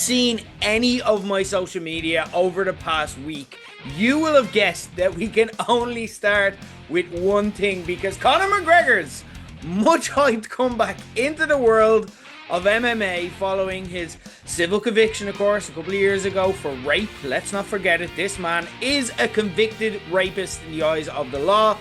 seen any of my social media over the past week, you will have guessed that we can only start with one thing, because Conor McGregor's much hyped comeback into the world of MMA following his civil conviction, of course, a couple of years ago for rape. Let's not forget it. This man is a convicted rapist in the eyes of the law.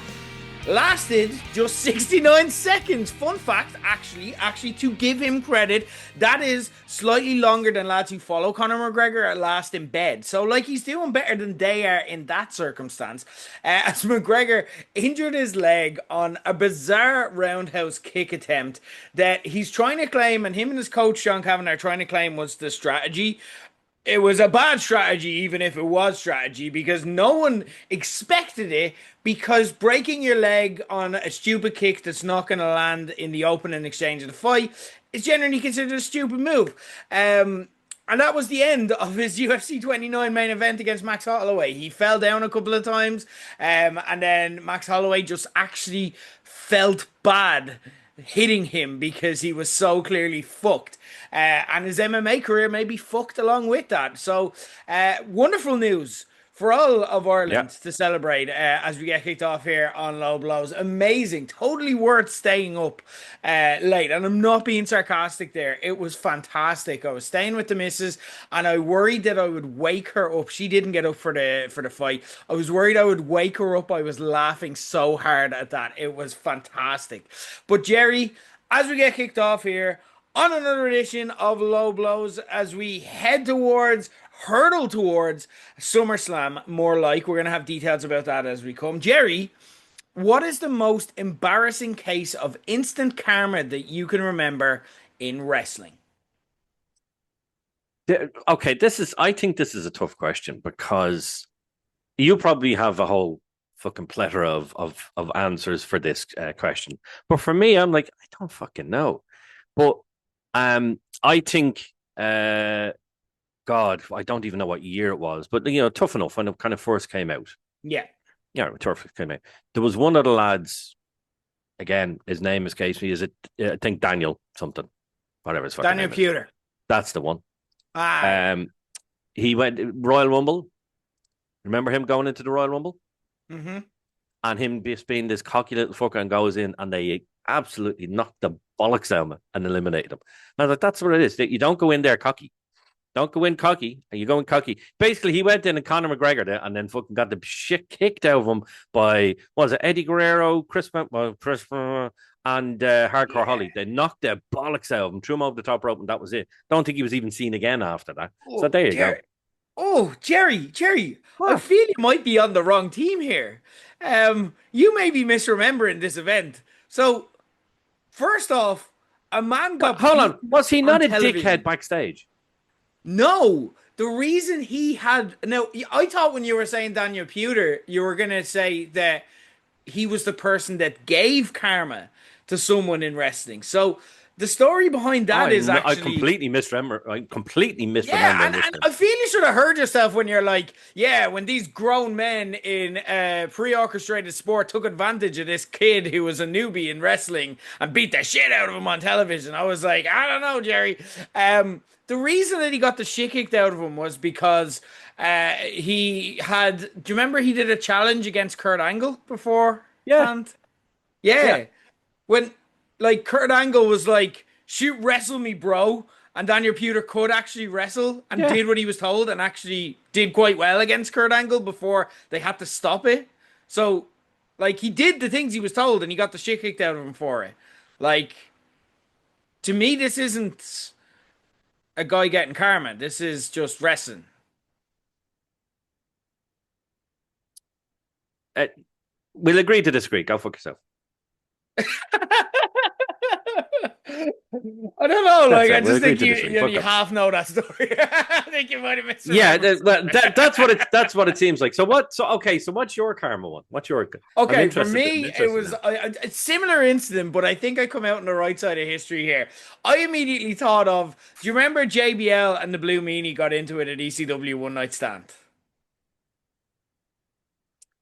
Lasted just 69 seconds. Fun fact, actually, to give him credit, that is slightly longer than lads who follow Conor McGregor last in bed. So, like, he's doing better than they are in that circumstance. As McGregor injured his leg on a bizarre roundhouse kick attempt that he's trying to claim, and him and his coach, Sean Cavan, are trying to claim was the strategy. It was a bad strategy, even if it was strategy, because no one expected it, because breaking your leg on a stupid kick that's not going to land in the opening exchange of the fight is generally considered a stupid move. And that was the end of his UFC 29 main event against Max Holloway. He fell down a couple of times, and then Max Holloway just actually felt bad hitting him because he was so clearly fucked. And his MMA career may be fucked along with that. So, wonderful news for all of Ireland to celebrate as we get kicked off here on Low Blows. Amazing. Totally worth staying up late. And I'm not being sarcastic there. It was fantastic. I was staying with the missus, and I worried that I would wake her up. She didn't get up for the fight. I was worried I would wake her up. I was laughing so hard at that. It was fantastic. But Gerry, as we get kicked off here on another edition of Low Blows, as we head hurtle towards SummerSlam, more like. We're going to have details about that as we come. Gerry, what is the most embarrassing case of instant karma that you can remember in wrestling? Okay, I think this is a tough question, because you probably have a whole fucking plethora of answers for this question. But for me, I'm like, I don't fucking know. But I think God, I don't even know what year it was, but Tough Enough, when it kind of first came out. Yeah, Tough came out. There was one of the lads, again, his name escapes me. Is it? I think Daniel something, whatever his fucking Daniel name Pewter. Is. That's the one. He went Royal Rumble. Remember him going into the Royal Rumble? Mm-hmm. And him just being this cocky little fucker, and goes in, and they absolutely knocked the bollocks out of him and eliminated him. And I was like, that's what it is. You don't go in there cocky. Don't go in cocky, and you go in cocky. Basically, he went in and Conor McGregor there, and then fucking got the shit kicked out of him by, what was it, Eddie Guerrero, Chris and Hardcore Holly. They knocked the bollocks out of him, threw him over the top rope, and that was it. Don't think he was even seen again after that. So there you go. Oh, Gerry, I feel you might be on the wrong team here. You may be misremembering this event. So, first off, a man got... Hold on, was he not a dickhead backstage? No, the reason he had... Now, I thought when you were saying Daniel Pewter, you were going to say that he was the person that gave karma to someone in wrestling. So the story behind that is actually... I completely misremember. Yeah, and I feel you should have heard yourself when you're like, yeah, when these grown men in pre-orchestrated sport took advantage of this kid who was a newbie in wrestling and beat the shit out of him on television. I was like, I don't know, Gerry. The reason that he got the shit kicked out of him was because he had... Do you remember he did a challenge against Kurt Angle before? Yeah. Yeah. When, like, Kurt Angle was like, shoot, wrestle me, bro. And Daniel Pewter could actually wrestle and did what he was told and actually did quite well against Kurt Angle before they had to stop it. So, like, he did the things he was told and he got the shit kicked out of him for it. Like, to me, this isn't a guy getting karma. This is just wrestling. We'll agree to disagree. Go fuck yourself. I don't know. Like, I just think you half know that story. I think you might have missed it. Yeah, that's what it seems like. So what's your karma one? What's your... Okay, for me, it was a similar incident, but I think I come out on the right side of history here. I immediately thought of... Do you remember JBL and the Blue Meanie got into it at ECW One Night Stand?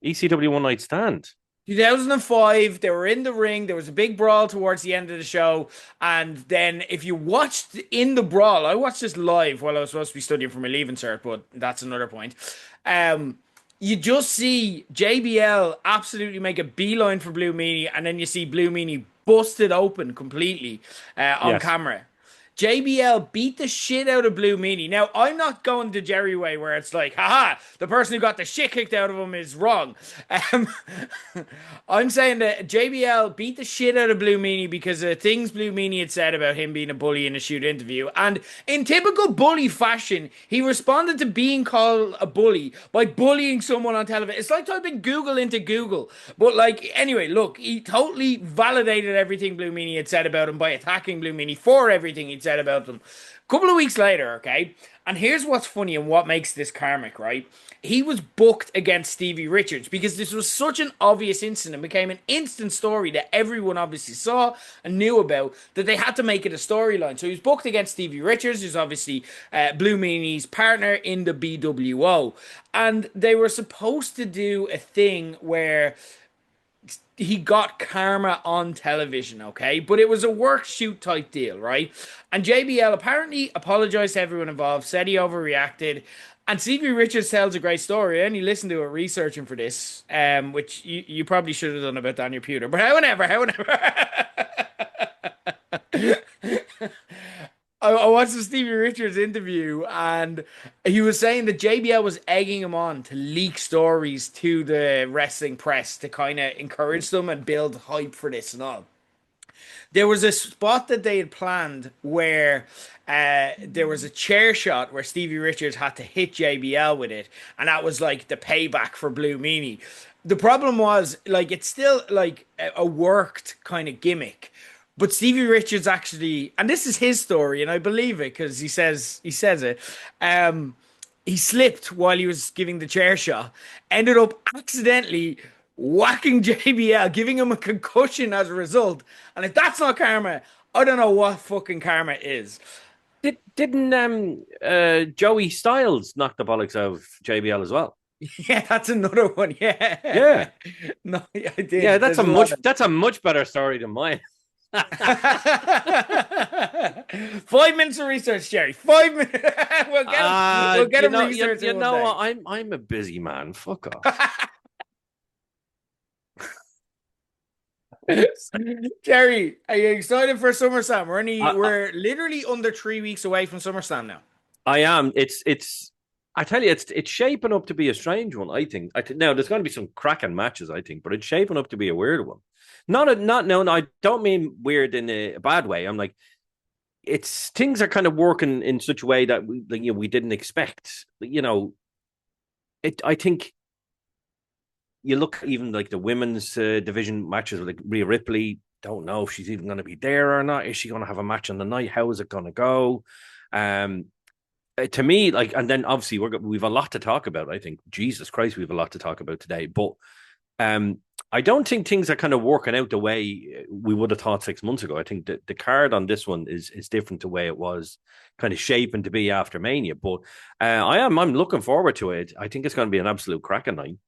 ECW One Night Stand? 2005, they were in the ring. There was a big brawl towards the end of the show. And then, if you watched in the brawl, I watched this live while I was supposed to be studying for my leaving cert, but that's another point. Um, you just see JBL absolutely make a beeline for Blue Meanie, and then you see Blue Meanie busted open completely on Yes. camera. JBL beat the shit out of Blue Meanie. Now, I'm not going the Jerry way where it's like, haha, the person who got the shit kicked out of him is wrong. Um, I'm saying that JBL beat the shit out of Blue Meanie because of things Blue Meanie had said about him being a bully in a shoot interview. And in typical bully fashion, he responded to being called a bully by bullying someone on television. It's like typing Google into Google. But like, anyway, look, he totally validated everything Blue Meanie had said about him by attacking Blue Meanie for everything he'd said about them. A couple of weeks later, okay, and here's what's funny and what makes this karmic, right? He was booked against Stevie Richards because this was such an obvious incident, it became an instant story that everyone obviously saw and knew about, that they had to make it a storyline. So he was booked against Stevie Richards, who's obviously Blue Meanie's partner in the BWO. And they were supposed to do a thing where he got karma on television, okay? But it was a work shoot type deal, right? And JBL apparently apologized to everyone involved, said he overreacted. And Stevie Richards tells a great story. I only listened to it researching for this, which you probably should have done about Daniel Pewter. But however. I watched the Stevie Richards interview, and he was saying that JBL was egging him on to leak stories to the wrestling press to kind of encourage them and build hype for this and all. There was a spot that they had planned where there was a chair shot where Stevie Richards had to hit JBL with it, and that was like the payback for Blue Meanie. The problem was, like, it's still like a worked kind of gimmick. But Stevie Richards actually, and this is his story, and I believe it because he says it. He slipped while he was giving the chair shot, ended up accidentally whacking JBL, giving him a concussion as a result. And if that's not karma, I don't know what fucking karma is. Didn't Joey Styles knock the bollocks out of JBL as well? Yeah, that's another one. Yeah. Yeah. No, yeah, I did. Yeah, There's a lot of that's a much better story than mine. 5 minutes of research, Jerry. 5 minutes. We'll get him research. You know what? I'm a busy man. Fuck off. Jerry, are you excited for SummerSlam? We're literally under 3 weeks away from SummerSlam now. I am. It's. I tell you, it's shaping up to be a strange one. I think. Now there's going to be some cracking matches. I think, but it's shaping up to be a weird one. No. I don't mean weird in a bad way. I'm like, it's things are kind of working in such a way that we didn't expect. I think you look even like the women's division matches with like Rhea Ripley. Don't know if she's even going to be there or not. Is she going to have a match on the night? How is it going to go? To me, like, and then obviously we've a lot to talk about. I think Jesus Christ, we have a lot to talk about today. But I don't think things are kind of working out the way we would have thought 6 months ago. I think that the card on this one is different to the way it was kind of shaping to be after Mania. But I'm looking forward to it. I think it's going to be an absolute cracking night.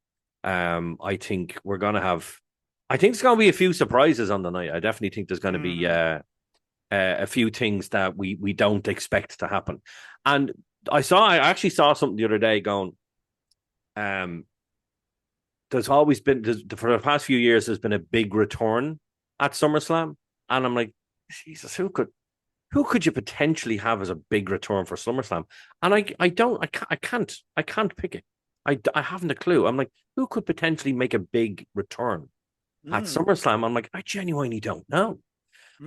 I think there's going to be a few surprises on the night. I definitely think there's going to be a few things that we don't expect to happen. And I actually saw something the other day going, there's always been, for the past few years, there's been a big return at SummerSlam. And I'm like, Jesus, who could you potentially have as a big return for SummerSlam? And I can't pick it. I haven't a clue. I'm like, who could potentially make a big return at SummerSlam? I'm like, I genuinely don't know.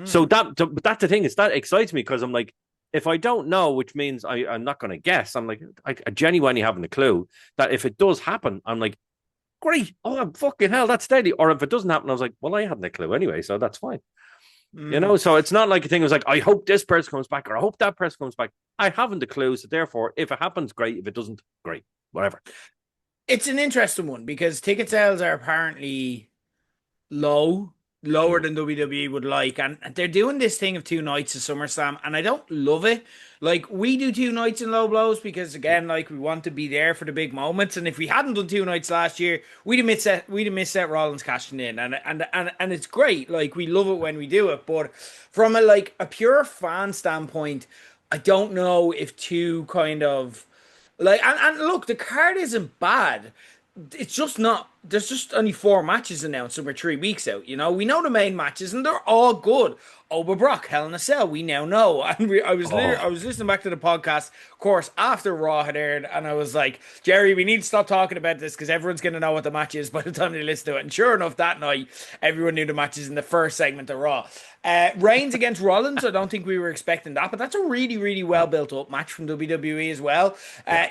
So that's the thing. That excites me because I'm like, if I don't know, which means I'm not going to guess. I'm like, I genuinely haven't a clue that if it does happen, I'm like, great. Oh, fucking hell, that's steady. Or if it doesn't happen, I was like, well, I hadn't a clue anyway, so that's fine. So it's not like a thing. It was like, I hope this person comes back, or I hope that person comes back. I haven't a clue, so therefore, if it happens, great. If it doesn't, great. Whatever. It's an interesting one because ticket sales are apparently low. lower than WWE would like. And they're doing this thing of 2 nights of SummerSlam, and I don't love it. Like, we do 2 nights in low blows because, again, like, we want to be there for the big moments. And if we hadn't done 2 nights last year, we'd have missed Seth Rollins cashing in. And it's great. Like, we love it when we do it. But from a pure fan standpoint, I don't know if two kind of like, and look, the card isn't bad. It's just not. There's just only 4 matches announced, and we're 3 weeks out. We know the main matches, and they're all good. Oba Brock, Hell in a Cell, we now know. And I was listening back to the podcast, of course, after Raw had aired, and I was like, Jerry, we need to stop talking about this because everyone's going to know what the match is by the time they listen to it. And sure enough, that night, everyone knew the matches in the first segment of Raw. Reigns against Rollins, I don't think we were expecting that, but that's a really, really well built up match from WWE as well.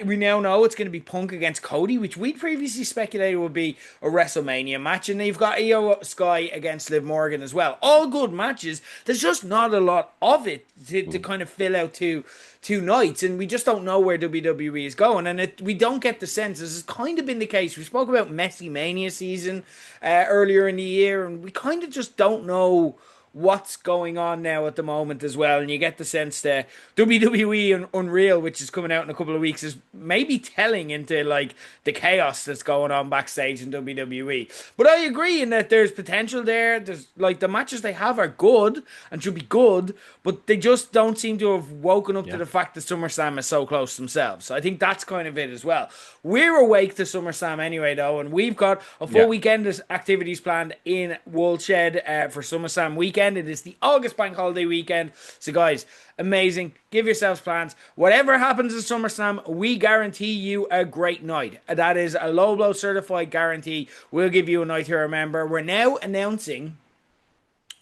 We now know it's going to be Punk against Cody, which we'd previously speculated would be a WrestleMania match, and you've got Io Sky against Liv Morgan as well. All good matches. There's just not a lot of it to kind of fill out two nights, and we just don't know where WWE is going, and we don't get the sense. This has kind of been the case. We spoke about Messi Mania season earlier in the year, and we kind of just don't know what's going on now at the moment as well. And you get the sense that WWE Unreal, which is coming out in a couple of weeks, is maybe telling into like the chaos that's going on backstage in WWE. But I agree in that there's potential there. There's like the matches they have are good and should be good, but they just don't seem to have woken up to the fact that SummerSlam is so close themselves. So I think that's kind of it as well. We're awake to SummerSlam anyway, though, and we've got a full weekend of activities planned in Woolshed for SummerSlam weekend. It is the August bank holiday weekend. So, guys, amazing. Give yourselves plans. Whatever happens in SummerSlam, we guarantee you a great night. That is a low blow certified guarantee. We'll give you a night to remember. We're now announcing,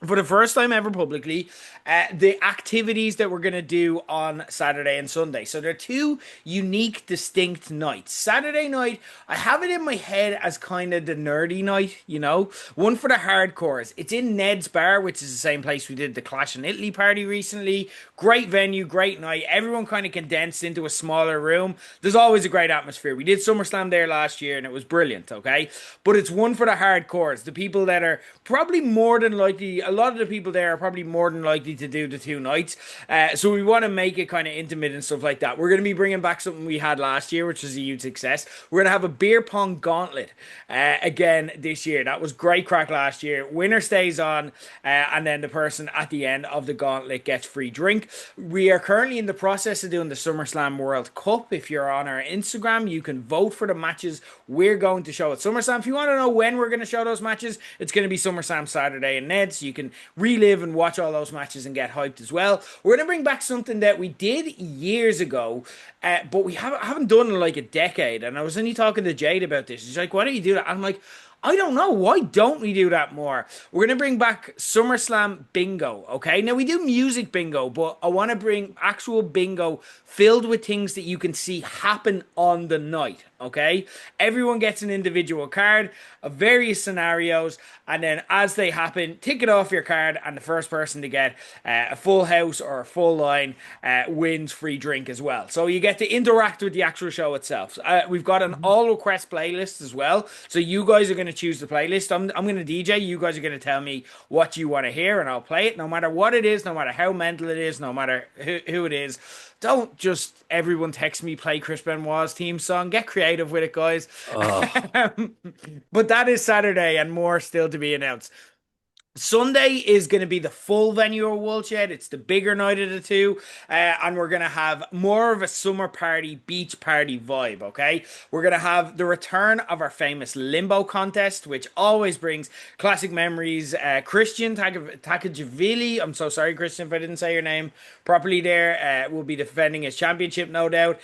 for the first time ever publicly, the activities that we're going to do on Saturday and Sunday. So they're 2 unique, distinct nights. Saturday night, I have it in my head as kind of the nerdy night, one for the hardcores. It's in Ned's Bar, which is the same place we did the Clash in Italy party recently. Great venue, great night. Everyone kind of condensed into a smaller room. There's always a great atmosphere. We did SummerSlam there last year, and it was brilliant, okay? But it's one for the hardcores, the people that are probably more than likely, a lot of the people there are probably more than likely to do the 2 nights. So we want to make it kind of intimate and stuff like that. We're going to be bringing back something we had last year, which was a huge success. We're going to have a beer pong gauntlet again this year. That was great crack last year. Winner stays on, and then the person at the end of the gauntlet gets free drink. We are currently in the process of doing the SummerSlam World Cup. If you're on our Instagram, you can vote for the matches we're going to show at SummerSlam. If you want to know when we're going to show those matches, it's going to be SummerSlam Saturday in Ned, so you can relive and watch all those matches and get hyped as well. We're going to bring back something that we did years ago, but we haven't done in like a decade. And I was only talking to Jade about this. She's like, why don't you do that? I'm like, I don't know. Why don't we do that more? We're going to bring back SummerSlam bingo, okay? Now, we do music bingo, but I want to bring actual bingo filled with things that you can see happen on the night, okay? Everyone gets an individual card of various scenarios, and then as they happen, tick it off your card, and the first person to get a full house or a full line wins free drink as well. So you get to interact with the actual show itself. We've got an all-request playlist as well, so you guys are going to choose the playlist. I'm going to DJ. You guys are going to tell me what you want to hear, and I'll play it no matter what it is, no matter how mental it is, no matter who it is. Don't just everyone text me, play Chris Benoit's theme song. Get creative with it, guys. But that is Saturday, and more still to be announced. Sunday is going to be the full venue of Woolshed. It's the bigger night of the 2. And we're going to have more of a summer party, beach party vibe, okay? We're going to have the return of our famous Limbo contest, which always brings classic memories. Christian Takajavili, I'm so sorry, Christian, if I didn't say your name properly there, will be defending his championship, no doubt.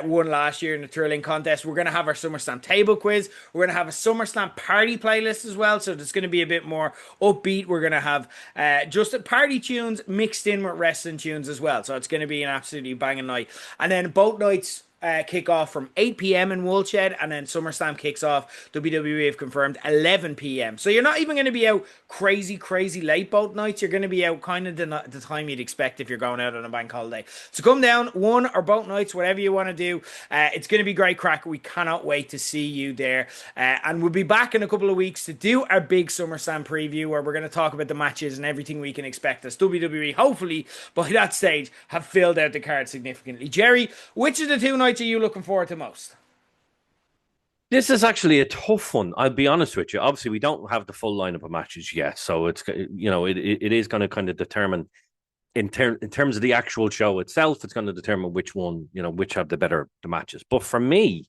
Won last year in the Thrilling contest. We're going to have our SummerSlam table quiz. We're going to have a SummerSlam party playlist as well, so there's going to be a bit more upbeat. We're going to have just party tunes mixed in with wrestling tunes as well. So it's going to be an absolutely banging night. And then both nights kick off from 8 p.m. in Woolshed, and then SummerSlam kicks off. WWE have confirmed 11 p.m. So you're not even going to be out crazy late both nights. You're going to be out kind of the time you'd expect if you're going out on a bank holiday. So come down one or both nights, whatever you want to do. It's going to be great crack. We cannot wait to see you there. And we'll be back in a couple of weeks to do our big SummerSlam preview, where we're going to talk about the matches and everything we can expect as WWE, hopefully, by that stage, have filled out the card significantly. Gerry, which of the two nights are you looking forward to most? This is actually a tough one. I'll be honest with you. Obviously, we don't have the full lineup of matches yet, so it's it is going to kind of determine in terms of the actual show itself. It's going to determine which one, which have the matches. But for me,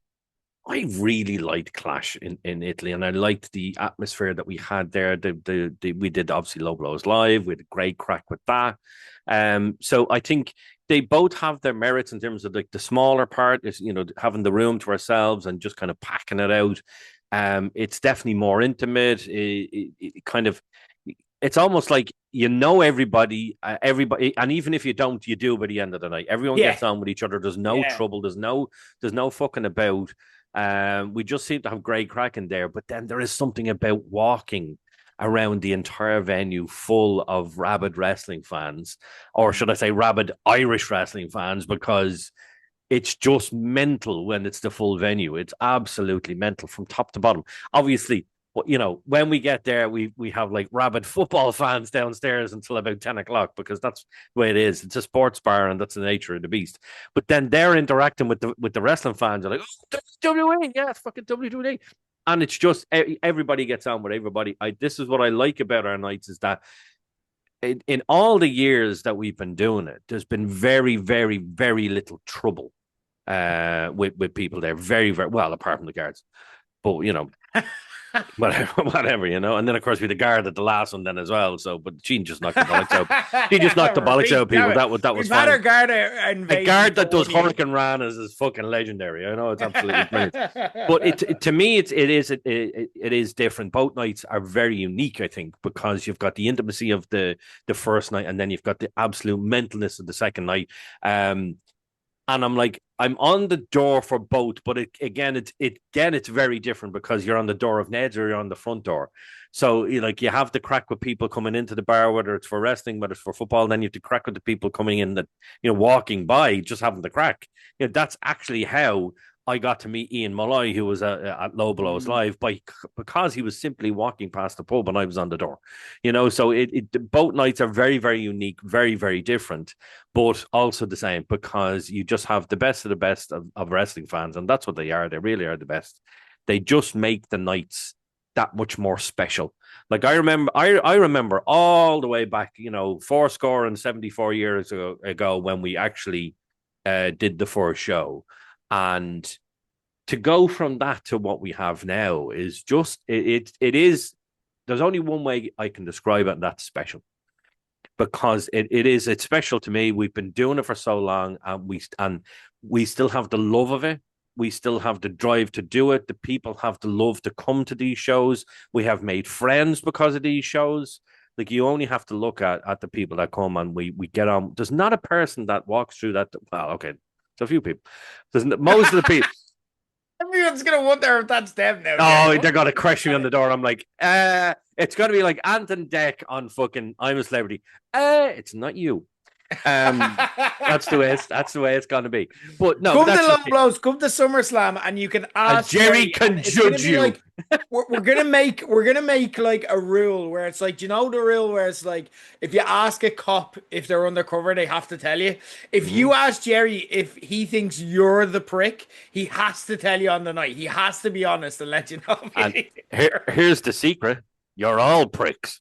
I really liked Clash in Italy, and I liked the atmosphere that we had there. We did obviously Low Blows live. We had a great crack with that. So I think they both have their merits in terms of like the smaller part is, having the room to ourselves and just kind of packing it out. It's definitely more intimate. It kind of, it's almost like everybody, and even if you don't, you do by the end of the night. Everyone gets on with each other. There's no trouble. There's no fucking about. We just seem to have great crack in there. But then there is something about walking around the entire venue full of rabid wrestling fans, or should I say rabid Irish wrestling fans, because it's just mental when it's the full venue. It's absolutely mental from top to bottom. Obviously, when we get there, we have like rabid football fans downstairs until about 10 o'clock, because that's the way it is. It's a sports bar, and that's the nature of the beast. But then they're interacting with the wrestling fans. They're like, oh, WWE, yeah, it's fucking WWE. And it's just everybody gets on with everybody. This is what I like about our nights, is that in all the years that we've been doing it, there's been very, very, very little trouble with people there. Very, very well, apart from the guards. But whatever, and then of course we had the guard at the last one then as well. So, but she just knocked the bollocks out. She just knocked the bollocks out of people. That was fine. A guard that does Hurricane Ran is fucking legendary. I know, it's absolutely brilliant. But to me, it is different. Both nights are very unique, I think, because you've got the intimacy of the first night, and then you've got the absolute mentalness of the second night. And I'm on the door for both, but it's very different, because you're on the door of Ned's or you're on the front door. So you have the crack with people coming into the bar, whether it's for wrestling, whether it's for football. And then you have to crack with the people coming in that, walking by, just having the crack. That's actually how I got to meet Ian Molloy, who was at Low Blows Live, because he was simply walking past the pub and I was on the door. So both nights are very, very unique, very, very different, but also the same, because you just have the best of the best of wrestling fans, and that's what they are. They really are the best. They just make the nights that much more special. Like I remember all the way back, 74 years ago when we actually did the first show. And to go from that to what we have now is just it is. There's only one way I can describe it, and that's special, because it's special to me. We've been doing it for so long, and we still have the love of it. We still have the drive to do it. The people have the love to come to these shows. We have made friends because of these shows. Like, you only have to look at the people that come, and we get on. There's not a person that walks through that. Well, okay. So a few people. Most of the people. Everyone's going to wonder if that's them now. Oh, they're going to crush me on the door. I'm like, it's going to be like Anton Deck on fucking I'm a Celebrity. It's not you. That's the way it's going to be. But no, come to Low Blows, come to SummerSlam, and you can ask. Gerry can judge you. Like, we're gonna make like a rule where it's like, the rule where it's like, if you ask a cop if they're undercover, they have to tell you. If you ask Gerry if he thinks you're the prick, he has to tell you on the night. He has to be honest and let you know. And here's the secret: you're all pricks.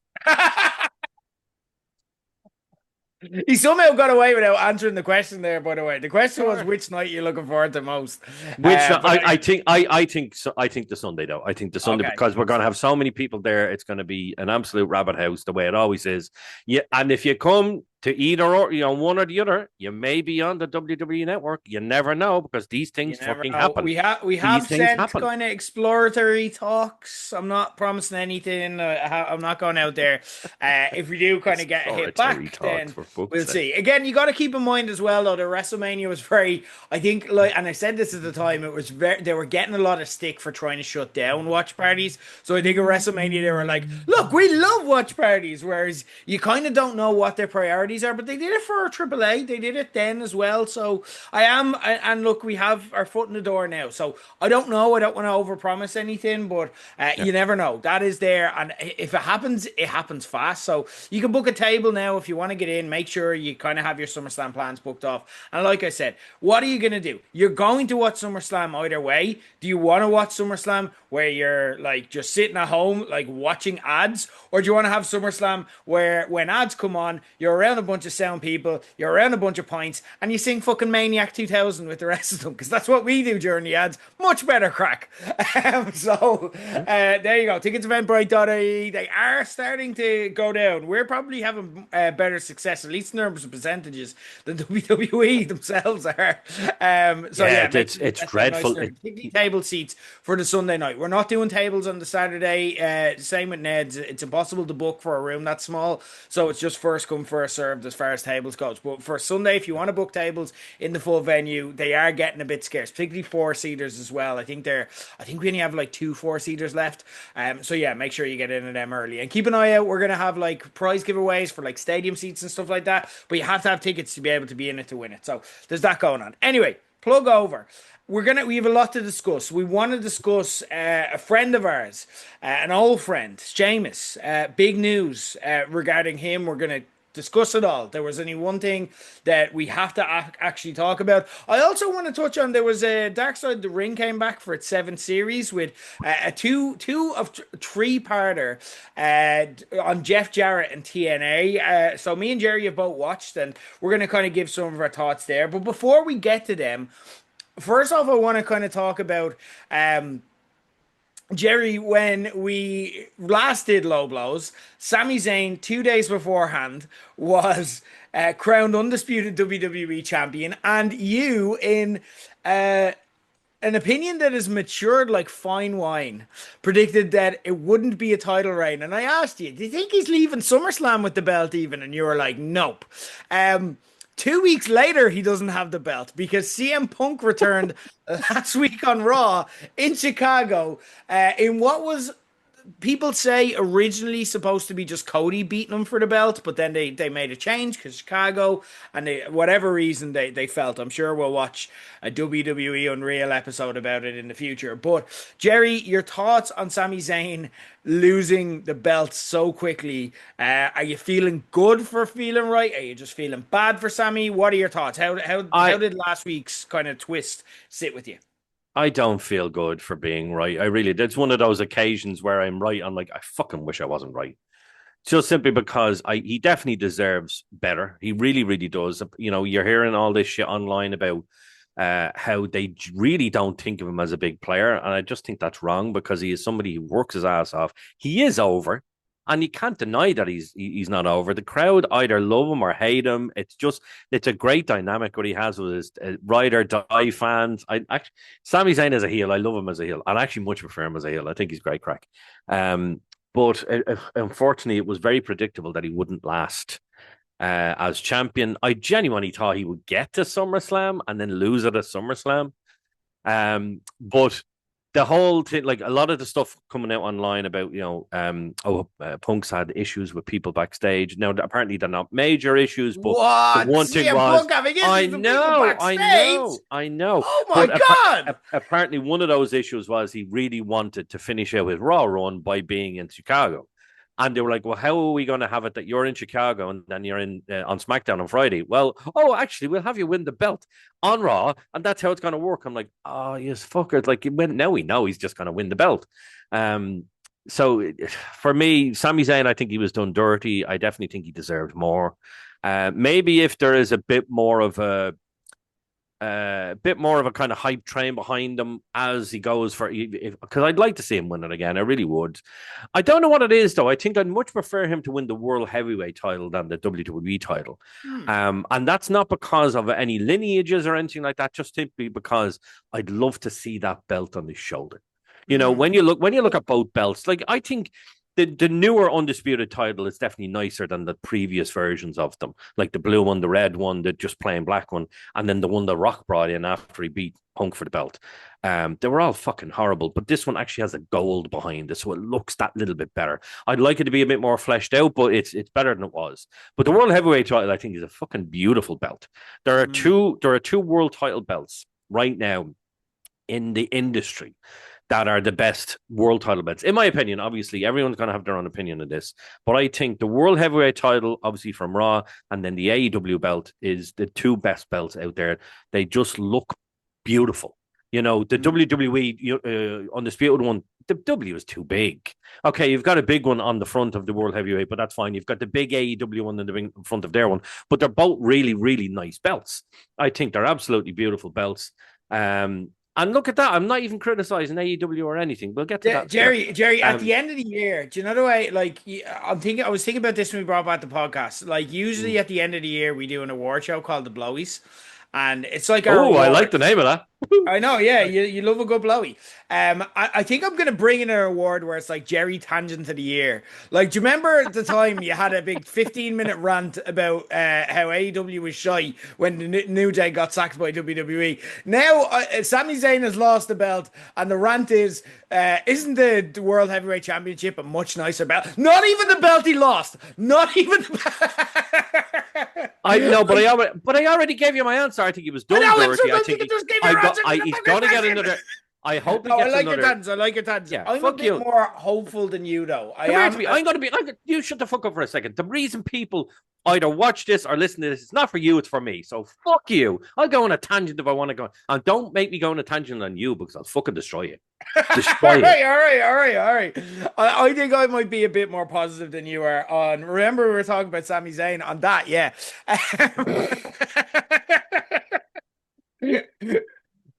He somehow got away without answering the question there, by the way. The question was which night you're looking forward to most. I think the Sunday, though. I think the Sunday, because we're going to have so many people there. It's going to be an absolute rabbit house, the way it always is. Yeah, and if you come to either or, one or the other. You may be on the WWE network. You never know, because these things fucking happen. We have sent kind of exploratory talks. I'm not promising anything. I'm not going out there. If we do kind of get a hit back, then we'll see. Again, you got to keep in mind as well, though, the WrestleMania was very, I think, and I said this at the time, it was they were getting a lot of stick for trying to shut down watch parties. So I think at WrestleMania they were like, look, we love watch parties, whereas you kind of don't know what their priorities are, but they did it for AAA. They did it then as well. So and look, we have our foot in the door now. So I don't know. I don't want to overpromise anything, but you never know. That is there, and if it happens fast. So you can book a table now if you want to get in. Make sure you kind of have your SummerSlam plans booked off. And like I said, what are you going to do? You're going to watch SummerSlam either way. Do you want to watch SummerSlam where you're like just sitting at home, like watching ads, or do you want to have SummerSlam where when ads come on, you're around a bunch of sound people, you're around a bunch of pints, and you sing fucking Maniac 2000 with the rest of them? Because that's what we do during the ads. Much better crack. There you go. Tickets Eventbrite.ie. They are starting to go down. We're probably having better success, at least in terms of percentages, than WWE themselves are. It's dreadful. Table seats for the Sunday night. We're not doing tables on the Saturday. Same with Ned's. It's impossible to book for a room that small, so it's just first come, first served as far as tables goes. But for Sunday, if you want to book tables in the full venue, they are getting a bit scarce, particularly 4-seaters as well. I think we only have like 2 4-seaters left. So yeah, make sure you get in them early and keep an eye out. We're gonna have like prize giveaways for like stadium seats and stuff like that, but you have to have tickets to be able to be in it to win it. So there's that going on. Anyway, plug over. We have a lot to discuss. We want to discuss a friend of ours, an old friend, Sheamus. Big news regarding him. We're going to discuss it all. There was only one thing that we have to actually talk about. I also want to touch on, there was a Dark Side of the Ring came back for its 7th series with a 3-parter on Jeff Jarrett and TNA. So me and Gerry have both watched, and we're going to kind of give some of our thoughts there. But before we get to them, first off, I want to kind of talk about Gerry, when we last did Low Blows, Sami Zayn, 2 days beforehand, was crowned undisputed WWE champion, and you, in an opinion that has matured like fine wine, predicted that it wouldn't be a title reign. And I asked you, do you think he's leaving SummerSlam with the belt even? And you were like, nope. 2 weeks later, he doesn't have the belt because CM Punk returned last week on Raw in Chicago in what was, people say, originally supposed to be just Cody beating him for the belt, but then they made a change because Chicago, and whatever reason they felt. I'm sure we'll watch a WWE Unreal episode about it in the future. But Gerry, your thoughts on Sami Zayn losing the belt so quickly? Are you feeling good for feeling right? Are you just feeling bad for Sami? What are your thoughts? How did last week's kind of twist sit with you? I don't feel good for being right. I really did. It's one of those occasions where I'm right. I'm like, I fucking wish I wasn't right. Just simply because he definitely deserves better. He really, really does. You're hearing all this shit online about how they really don't think of him as a big player. And I just think that's wrong, because he is somebody who works his ass off. He is over. And you can't deny that he's not over. The crowd either love him or hate him. It's a great dynamic what he has with his ride or die fans. Sami Zayn is a heel. I love him as a heel. I actually much prefer him as a heel. I think he's great crack. But unfortunately, it was very predictable that he wouldn't last as champion. I genuinely thought he would get to SummerSlam and then lose it at SummerSlam. But the whole thing, like a lot of the stuff coming out online about, Punk's had issues with people backstage. Now, apparently they're not major issues, but what? The one thing was, I know. Oh my God. Apparently one of those issues was he really wanted to finish out his Raw run by being in Chicago. And they were like, well, how are we going to have it that you're in Chicago and then you're in on SmackDown on Friday? Well, actually, we'll have you win the belt on Raw, and that's how it's going to work. I'm like, oh, yes, fucker. Like, now we know he's just going to win the belt. So for me, Sami Zayn, I think he was done dirty. I definitely think he deserved more. Maybe if there is a bit more of a a bit more of a kind of hype train behind him as he goes for, because I'd like to see him win it again. I really would. I don't know what it is though. I think I'd much prefer him to win the World Heavyweight title than the WWE title. And that's not because of any lineages or anything like that, just simply because I'd love to see that belt on his shoulder. You know, when you look at both belts, like I think the newer undisputed title is definitely nicer than the previous versions of them, like the blue one, the red one, the just plain black one, and then the one that Rock brought in after he beat Punk for the belt. They were all fucking horrible, but this one actually has a gold behind it, so it looks that little bit better. I'd like it to be a bit more fleshed out, but it's better than it was. But the World Heavyweight title, I think, is a fucking beautiful belt. There are two world title belts right now in the industry that are the best world title belts. In my opinion, obviously, everyone's going to have their own opinion on this, but I think the World Heavyweight title, obviously from Raw, and then the AEW belt is the two best belts out there. They just look beautiful. You know, the WWE Undisputed one, the W is too big. Okay, you've got a big one on the front of the World Heavyweight, but that's fine. You've got the big AEW one in the front of their one, but they're both really, really nice belts. I think they're absolutely beautiful belts. And look at that. I'm not even criticizing AEW or anything. We'll get to that. Jerry, at the end of the year, do you know the way, like, I was thinking about this when we brought back the podcast. Like, usually at the end of the year, we do an award show called The Blowies. And it's like I like the name of that. I know, yeah. You love a good blowy. I think I'm gonna bring in an award where it's like Jerry Tangent of the Year. Like, do you remember the time you had a big 15-minute rant about how AEW was shy when the New Day got sacked by WWE? Now Sami Zayn has lost the belt, and the rant is, isn't the World Heavyweight Championship a much nicer belt? Not even the belt he lost. Not even. I know, but I already gave you my answer. I think he was done dirty. I think he's going to get another. I hope he gets I like another. Your tans. I like your tans. Yeah, I'm a bit more hopeful than you, though. You shut the fuck up for a second. The reason people either watch this or listen to this, it's not for you, it's for me. So fuck you. I'll go on a tangent if I want to go. And don't make me go on a tangent on you because I'll fucking destroy you. All right. I think I might be a bit more positive than you are on. Remember, we were talking about Sami Zayn on that, yeah.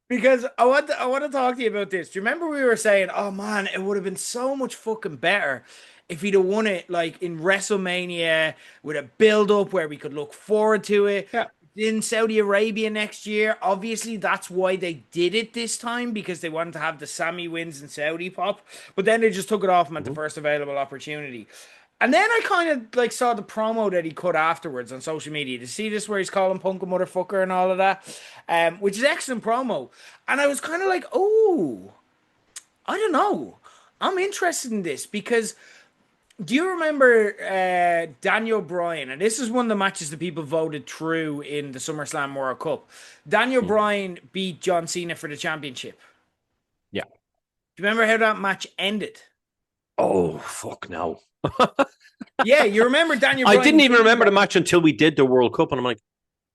Because I want to talk to you about this. Do you remember we were saying, oh man, it would have been so much fucking better if he'd have won it like in WrestleMania with a build up where we could look forward to it. Yeah. In Saudi Arabia next year. Obviously, that's why they did it this time, because they wanted to have the Sami wins in Saudi pop. But then they just took it off him at the first available opportunity. And then I kind of like saw the promo that he cut afterwards on social media. To see this where he's calling Punk a motherfucker and all of that, which is excellent promo. And I was kind of like, oh, I don't know. I'm interested in this because do you remember Daniel Bryan? And this is one of the matches that people voted through in the SummerSlam World Cup. Daniel Bryan beat John Cena for the championship. Yeah. Do you remember how that match ended? Oh, fuck no. Yeah, you remember Daniel Bryan? I didn't even remember the match until we did the World Cup, and I'm like,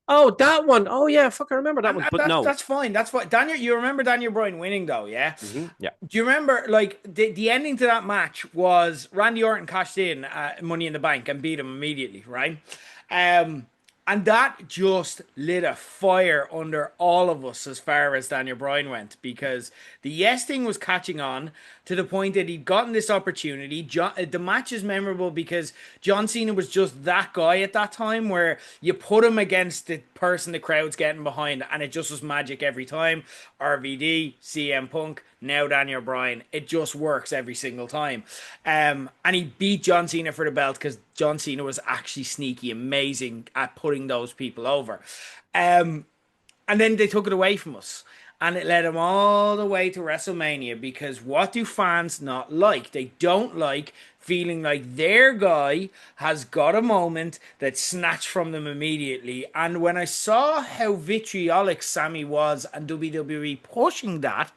oh, that one. Oh, yeah, fuck, I remember that one. But no. That's fine. That's fine. You remember Daniel Bryan winning, though, yeah? Mm-hmm. Yeah. Do you remember, like, the ending to that match was Randy Orton cashed in Money in the Bank and beat him immediately, right? And that just lit a fire under all of us as far as Daniel Bryan went, because the yes thing was catching on to the point that he'd gotten this opportunity. The match is memorable because John Cena was just that guy at that time where you put him against the person the crowd's getting behind and it just was magic every time. RVD, CM Punk, now Daniel Bryan. It just works every single time. And he beat John Cena for the belt because John Cena was actually sneaky amazing at putting those people over. And then they took it away from us. And it led him all the way to WrestleMania, because what do fans not like? They don't like feeling like their guy has got a moment that's snatched from them immediately. And when I saw how vitriolic Sami was and WWE pushing that,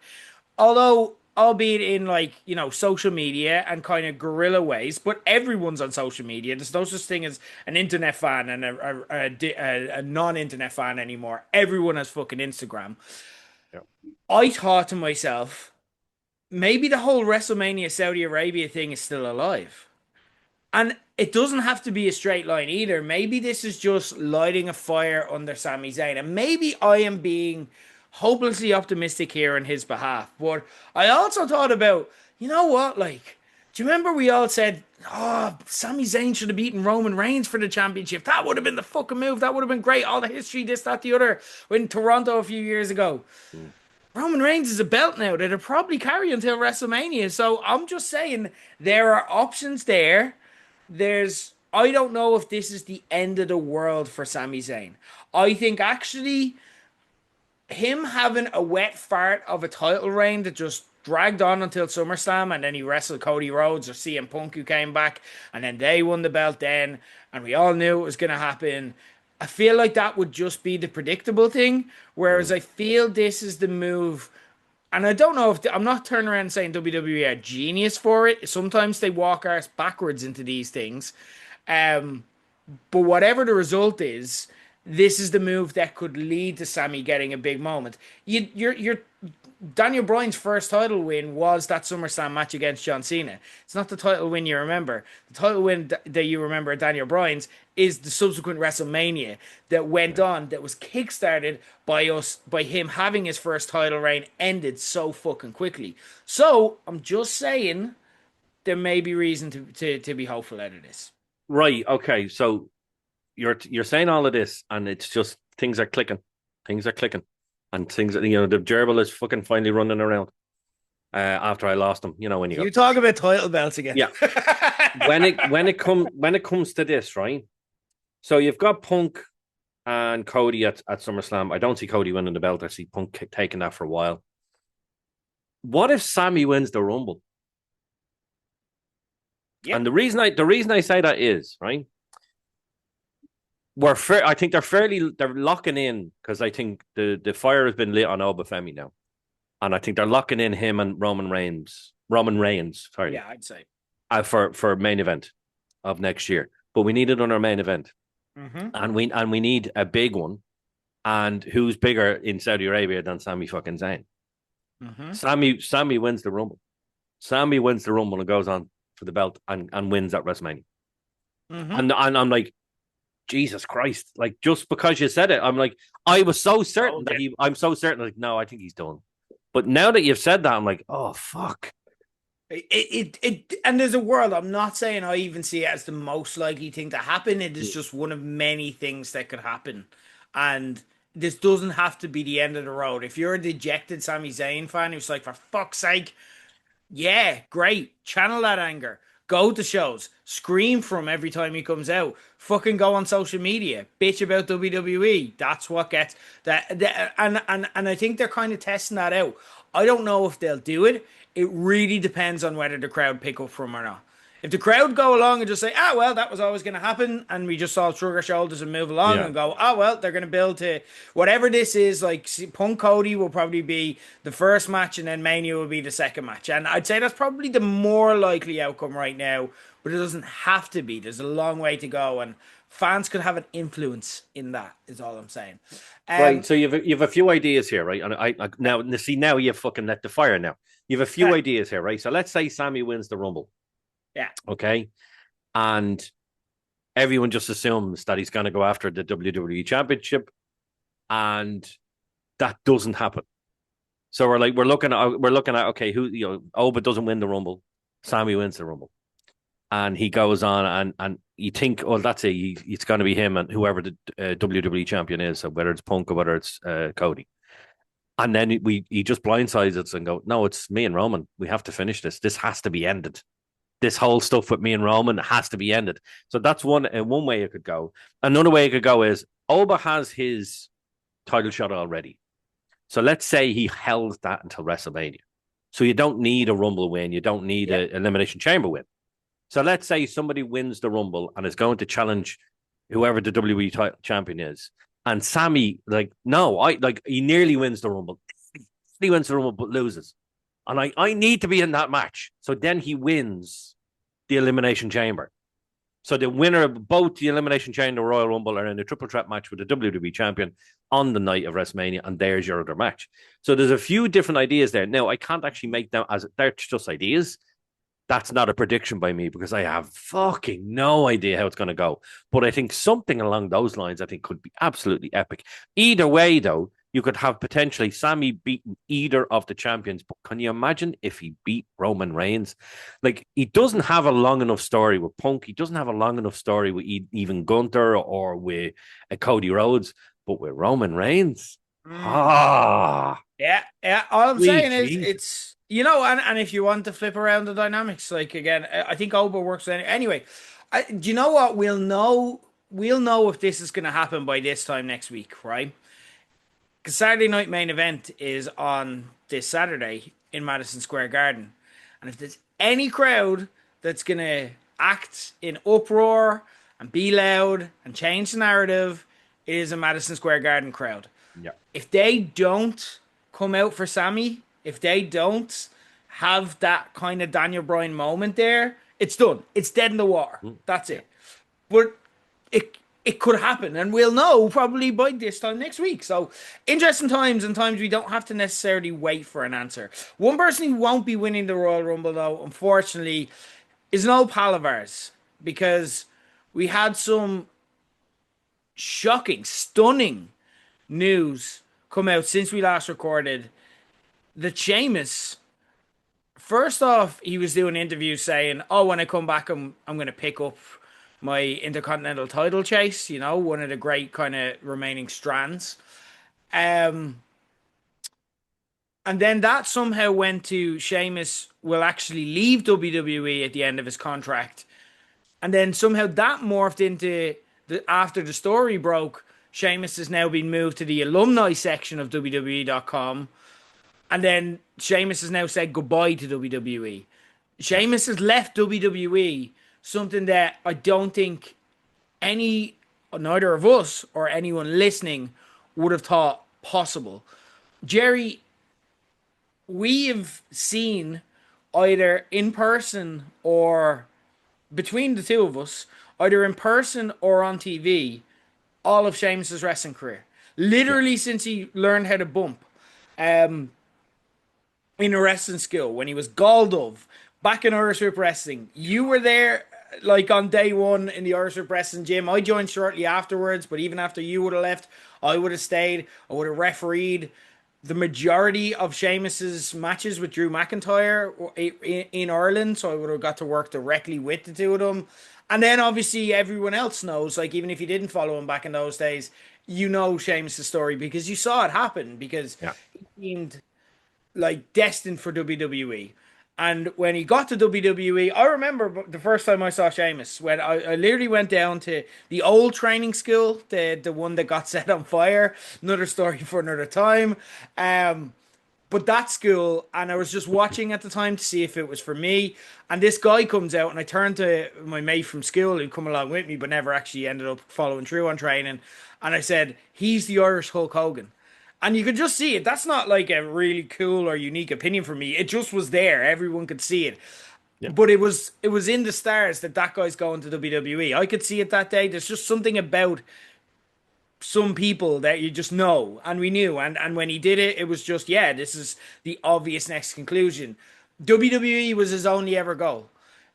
although albeit in like, you know, social media and kind of guerrilla ways, but everyone's on social media. There's no such thing as an internet fan and a non-internet fan anymore. Everyone has fucking Instagram. Yep. I thought to myself, maybe the whole WrestleMania Saudi Arabia thing is still alive. And it doesn't have to be a straight line either. Maybe this is just lighting a fire under Sami Zayn. And maybe I am being hopelessly optimistic here on his behalf. But I also thought about, you know what? Like, do you remember we all said, oh, Sami Zayn should have beaten Roman Reigns for the championship? That would have been the fucking move. That would have been great. All the history, this, that, the other, in Toronto a few years ago. Mm. Roman Reigns is a belt now that'll probably carry until WrestleMania. So I'm just saying there are options there. I don't know if this is the end of the world for Sami Zayn. I think actually him having a wet fart of a title reign that just dragged on until SummerSlam, and then he wrestled Cody Rhodes or CM Punk, who came back, and then they won the belt then, and we all knew it was going to happen. I feel like that would just be the predictable thing, whereas I feel this is the move. And I don't know if I'm not turning around and saying WWE are genius for it. Sometimes they walk arse backwards into these things. But whatever the result is, this is the move that could lead to Sami getting a big moment. You're Daniel Bryan's first title win was that SummerSlam match against John Cena. It's not the title win you remember. The title win that you remember at Daniel Bryan's is the subsequent WrestleMania that went on, that was kickstarted by him having his first title reign, ended so fucking quickly. So I'm just saying there may be reason to be hopeful out of this. Right. Okay. So you're saying all of this, and it's just things are clicking. Things are clicking. And things, the gerbil is fucking finally running around after I lost him. When you talk about title belts again. Yeah. when it comes to this, right? So you've got Punk and Cody at SummerSlam. I don't see Cody winning the belt. I see Punk taking that for a while. What if Sami wins the Rumble? Yeah. And the reason I say that is, right, I think they're locking in, because I think the fire has been lit on Obafemi now, and I think they're locking in him and Roman Reigns. Sorry, yeah, I'd say for main event of next year. But we need it on our main event, and we need a big one. And who's bigger in Saudi Arabia than Sami fucking Zayn? Sami wins the Rumble. Sami wins the Rumble and goes on for the belt and wins at WrestleMania. And I'm like, Jesus Christ! Like, just because you said it, I'm like, I was so certain I'm so certain. Like, no, I think he's done. But now that you've said that, I'm like, oh fuck. And there's a world. I'm not saying I even see it as the most likely thing to happen. It is just one of many things that could happen, and this doesn't have to be the end of the road. If you're a dejected Sami Zayn fan who's like, for fuck's sake, yeah, great, channel that anger. Go to shows, scream from every time he comes out, fucking go on social media, bitch about WWE. That's what gets that. And I think they're kind of testing that out. I don't know if they'll do it. It really depends on whether the crowd pick up from or not. If the crowd go along and just say, well, that was always going to happen, and we just all shrug our shoulders and move along and go, well, they're going to build to whatever this is. Like, Punk Cody will probably be the first match, and then Mania will be the second match. And I'd say that's probably the more likely outcome right now, but it doesn't have to be. There's a long way to go, and fans could have an influence in that, is all I'm saying. Right, so you've a few ideas here, right? And I now you've fucking let the fire now. You have a few ideas here, right? So let's say Sami wins the Rumble. Yeah. Okay. And everyone just assumes that he's going to go after the WWE Championship, and that doesn't happen. So we're looking at okay, who Oba doesn't win the Rumble, Sami wins the Rumble, and he goes on and you think, that's it. It's going to be him and whoever the WWE champion is, so whether it's Punk or whether it's Cody. And then he just blindsides us and go, no, it's me and Roman. We have to finish this. This has to be ended. This whole stuff with me and Roman has to be ended. So that's one way it could go. Another way it could go is Oba has his title shot already. So let's say he held that until WrestleMania. So you don't need a Rumble win. You don't need an Elimination Chamber win. So let's say somebody wins the Rumble and is going to challenge whoever the WWE champion is. And Sami, he nearly wins the Rumble. He wins the Rumble but loses. And I need to be in that match. So then he wins the Elimination Chamber. So the winner of both the Elimination Chamber and the Royal Rumble are in a triple threat match with the WWE champion on the night of WrestleMania, and there's your other match. So there's a few different ideas there. Now, I can't actually make them as they're just ideas That's not a prediction by me because I have fucking no idea how it's going to go. But I think something along those lines, I think, could be absolutely epic. Either way, though, you could have potentially Sami beating either of the champions. But can you imagine if he beat Roman Reigns? Like, he doesn't have a long enough story with Punk. He doesn't have a long enough story with even Gunther or with Cody Rhodes. But with Roman Reigns, yeah. All I'm sweet saying is Jesus. it's and if you want to flip around the dynamics, like again, I think Oba works anyway. Do you know what? We'll know if this is going to happen by this time next week, right? Because Saturday night main event is on this Saturday in Madison Square Garden, and if there's any crowd that's going to act in uproar and be loud and change the narrative, it is a Madison Square Garden crowd. Yeah. If they don't come out for Sami, if they don't have that kind of Daniel Bryan moment there, it's done. It's dead in the water. That's it. But it could happen, and we'll know probably by this time next week. So interesting times, and times we don't have to necessarily wait for an answer. One person who won't be winning the Royal Rumble, though, unfortunately, is an old pal of ours, because we had some shocking, stunning news come out since we last recorded that Sheamus, first off, he was doing interviews saying, "Oh, when I come back, I'm going to pick up my Intercontinental title chase." One of the great kind of remaining strands. And then that somehow went to Sheamus will actually leave WWE at the end of his contract, and then somehow that morphed into after the story broke, Sheamus has now been moved to the alumni section of WWE.com. And then Sheamus has now said goodbye to WWE. Sheamus has left WWE, something that I don't think neither of us or anyone listening would have thought possible. Gerry, we have seen either in person or between the two of us, either in person or on TV, all of Sheamus's wrestling career. Literally since he learned how to bump. In a wrestling school, when he was Galdov, back in Irish Whip Wrestling. You were there like on day one in the Irish Whip Wrestling gym. I joined shortly afterwards, but even after you would have left, I would have stayed. I would have refereed the majority of Sheamus's matches with Drew McIntyre in Ireland, so I would have got to work directly with the two of them. And then obviously everyone else knows, like even if you didn't follow him back in those days, you know Sheamus' story because you saw it happen, because he seemed like destined for WWE. And when he got to WWE, I remember the first time I saw Sheamus, when I literally went down to the old training school, the one that got set on fire. Another story for another time. But that school, and I was just watching at the time to see if it was for me. And this guy comes out, and I turned to my mate from school who'd come along with me, but never actually ended up following through on training. And I said, "He's the Irish Hulk Hogan." And you could just see it. That's not like a really cool or unique opinion for me. It just was there. Everyone could see it. Yeah. But it was in the stars that guy's going to WWE. I could see it that day. There's just something about some people that you just know. And we knew. And when he did it, it was just, this is the obvious next conclusion. WWE was his only ever goal.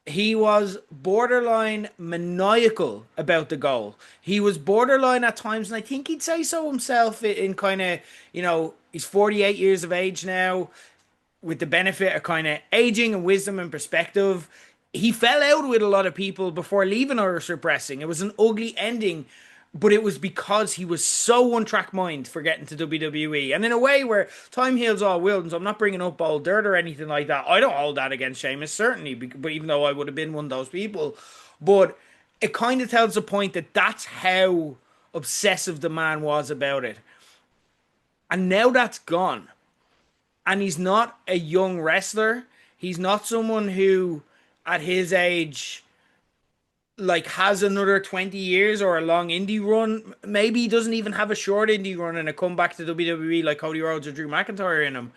He was borderline maniacal about the goal. He was borderline at times, and I think he'd say so himself in kind of, he's 48 years of age now, with the benefit of kind of aging and wisdom and perspective. He fell out with a lot of people before leaving Irish Whip Wrestling. It was an ugly ending, but it was because he was so one-track mind for getting to WWE. And in a way where time heals all wounds, I'm not bringing up old dirt or anything like that. I don't hold that against Sheamus, certainly, but even though I would have been one of those people. But it kind of tells the point that that's how obsessive the man was about it. And now that's gone. And he's not a young wrestler. He's not someone who, at his age, like has another 20 years or a long indie run. Maybe he doesn't even have a short indie run and a comeback to WWE like Cody Rhodes or Drew McIntyre in him.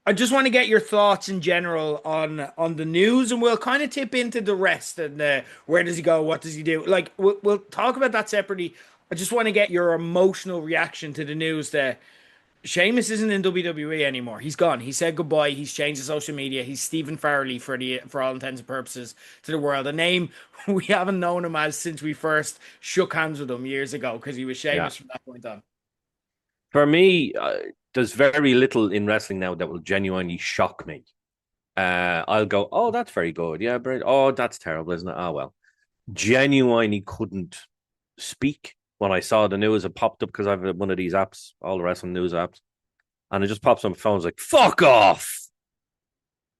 I just want to get your thoughts in general on the news, and we'll kind of tip into the rest and where does he go, what does he do. Like we'll talk about that separately. I just want to get your emotional reaction to the news that Sheamus isn't in WWE anymore. He's gone. He said goodbye. He's changed his social media. He's Stephen Farley for all intents and purposes to the world. A name we haven't known him as since we first shook hands with him years ago because he was Yeah. Sheamus from that point on. For me, there's very little in wrestling now that will genuinely shock me. I'll go, oh, that's very good. Yeah, but oh, that's terrible, isn't it? Oh, well. Genuinely couldn't speak when I saw the news. It popped up because I have one of these apps, all the wrestling news apps, and it just pops on my phone. It's like, fuck off.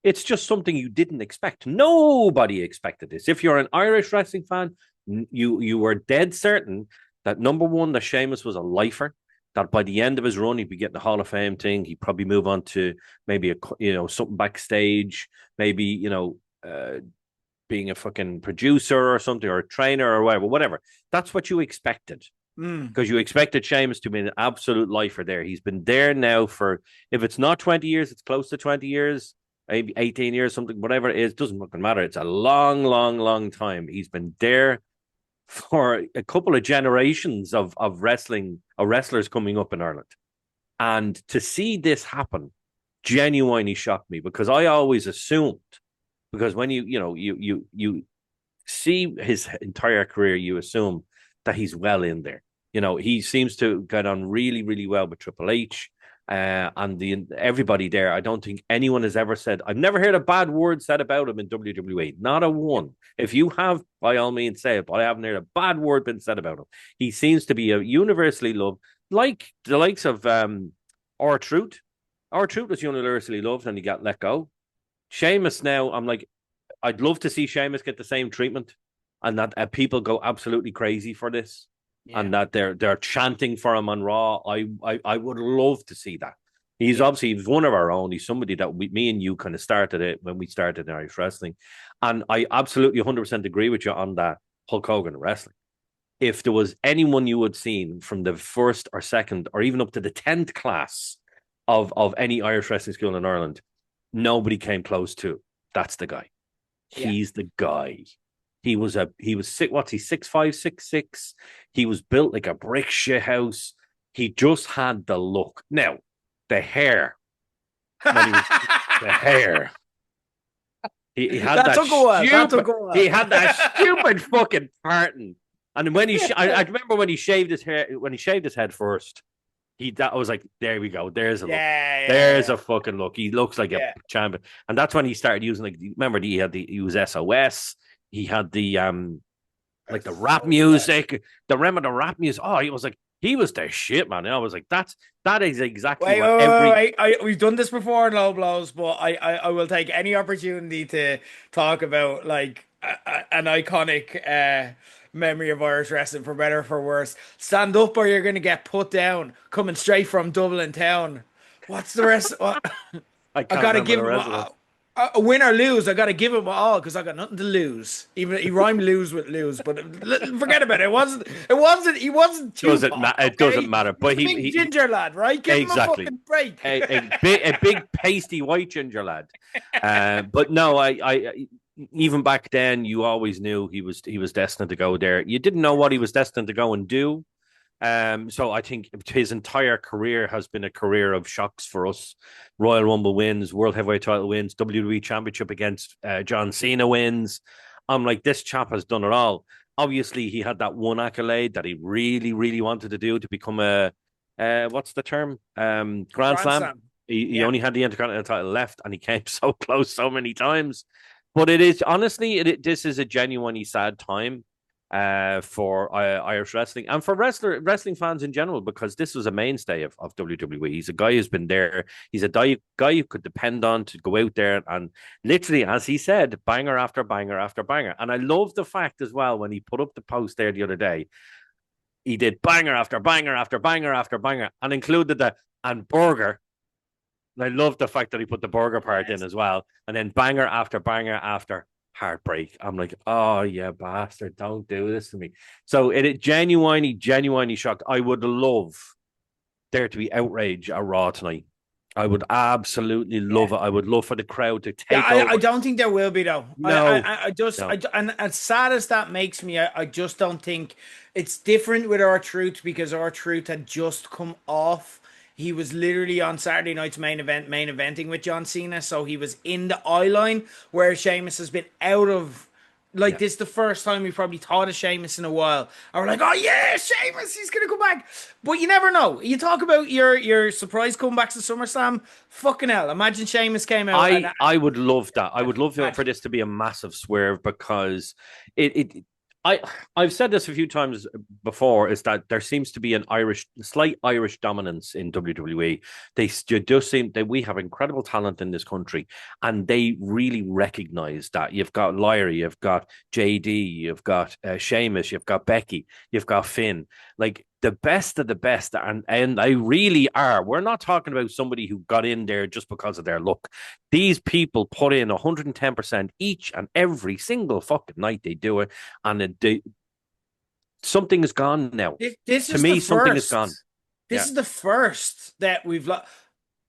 It's just something you didn't expect. Nobody expected this. If you're an Irish wrestling fan, you were dead certain that number one, that Sheamus was a lifer. That by the end of his run, he'd be getting the Hall of Fame thing. He'd probably move on to maybe something backstage, maybe being a fucking producer or something, or a trainer or whatever. That's what you expected. Because you expected Sheamus to be an absolute lifer there. He's been there now for, if it's not 20 years, it's close to 20 years, maybe 18 years, something, whatever it is, doesn't fucking matter. It's a long, long, long time. He's been there for a couple of generations of wrestlers coming up in Ireland. And to see this happen genuinely shocked me, because I always assumed, because when you see his entire career, you assume that he's well in there. He seems to get on really, really well with Triple H and everybody there. I don't think anyone has ever said, I've never heard a bad word said about him in WWE. Not a one. If you have, by all means, say it, but I haven't heard a bad word been said about him. He seems to be a universally loved, like the likes of R-Truth. R-Truth was universally loved and he got let go. Sheamus now, I'm like, I'd love to see Sheamus get the same treatment, and that people go absolutely crazy for this. Yeah. And that they're chanting for him on Raw. I would love to see that. He's obviously one of our own. He's somebody that me and you kind of started it when we started in Irish wrestling. And I absolutely 100% agree with you on that Hulk Hogan wrestling. If there was anyone you had seen from the first or second or even up to the 10th class of any Irish wrestling school in Ireland, nobody came close to. That's the guy. He's the guy. He was sick. What's he? 6'5", 6'6". He was built like a brick shit house. He just had the look. Now, the hair. The hair. He had that stupid. He had that stupid fucking parting. And when I remember when he shaved his hair, when he shaved his head first. I was like, there we go. There's a look. There's a fucking look. He looks like a champion. And that's when he started using, remember he was SOS. He had the the rap music, the rap music. Oh, he was the shit, man. And I was like, that is exactly we've done this before in Low Blows, but I will take any opportunity to talk about an iconic memory of Irish wrestling, for better or for worse. Stand up or you're gonna get put down. Coming straight from Dublin town. What's the rest? I gotta give him a win or lose. I gotta give him all because I got nothing to lose. Even he rhymed lose with lose, but forget about it. It wasn't. He wasn't too. It doesn't matter. But he ginger lad, right? Give him a fucking break. A big pasty white ginger lad. But no, I even back then, you always knew he was destined to go there. You didn't know what he was destined to go and do. So I think his entire career has been a career of shocks for us. Royal Rumble wins, World Heavyweight title wins, WWE Championship against John Cena wins. I'm like, this chap has done it all. Obviously, he had that one accolade that he really, really wanted to do to become a what's the term? Grand Slam. He only had the Intercontinental title left, and he came so close so many times. But it is honestly, this is a genuinely sad time for Irish wrestling and for wrestling fans in general, because this was a mainstay of WWE. He's a guy who's been there. He's a guy you could depend on to go out there and literally, as he said, banger after banger after banger. And I love the fact as well, when he put up the post there the other day, he did banger after banger after banger after banger and included and burger. And I love the fact that he put the burger part in as well. And then banger after banger after heartbreak. I'm like, oh, yeah, bastard, don't do this to me. So it genuinely shocked. I would love there to be outrage at Raw tonight. I would absolutely love it. I would love for the crowd to take over. I don't think there will be, though. No. And as sad as that makes me, I just don't think it's different with R-Truth, because R-Truth had just come off he was literally on Saturday night's main eventing with John Cena, so he was in the eye line, where Sheamus has been out of. Like, Yeah. this is the first time we probably thought of Sheamus in a while. And we're like, oh yeah, Sheamus, he's gonna come back. But you never know. You talk about your surprise comebacks to SummerSlam. Fucking hell. Imagine Sheamus came out I would love that. I would love for match. this to be a massive swerve, because it I've said this a few times before, is that there seems to be slight Irish dominance in WWE. They just seem that we have incredible talent in this country, and they really recognize that. You've got Lyra, you've got JD, you've got Sheamus, you've got Becky, you've got Finn. Like, the best of the best, and they really are. We're not talking about somebody who got in there just because of their look. These people put in 110% each and every single fucking night they do it, and something is gone now. This To is me, the something is first. gone. This is the first that we've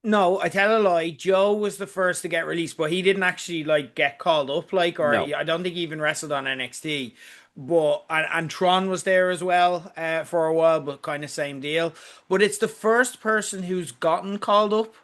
No, I tell a lie. Joe was the first to get released, but he didn't actually like get called up, like, or No. I don't think he even wrestled on NXT. But and Tron was there as well for a while, but kind of same deal. But it's the first person who's gotten called up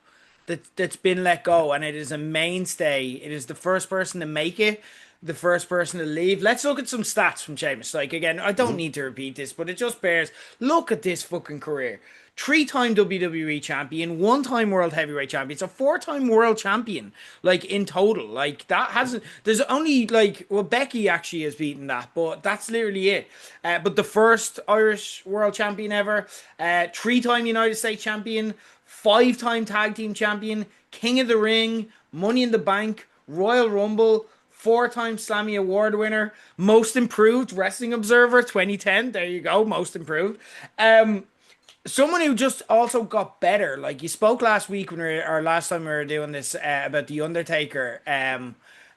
that's been let go, and it is a mainstay. It is the first person to make it, the first person to leave. Let's look at some stats from Sheamus. Like, again, I don't need to repeat this, but it just bears. Look at this fucking career. Three-time WWE champion, one-time world heavyweight champion. It's a four-time world champion, like, in total. Like, that hasn't. There's only like, well, Becky actually has beaten that, but that's literally it. But the first Irish world champion ever, three-time United States champion, five-time tag team champion, King of the Ring, Money in the Bank, Royal Rumble, four-time Slammy Award winner, Most Improved Wrestling Observer 2010. There you go, Most Improved. Someone who just also got better. Like, you spoke last week or last time we were doing this about the Undertaker.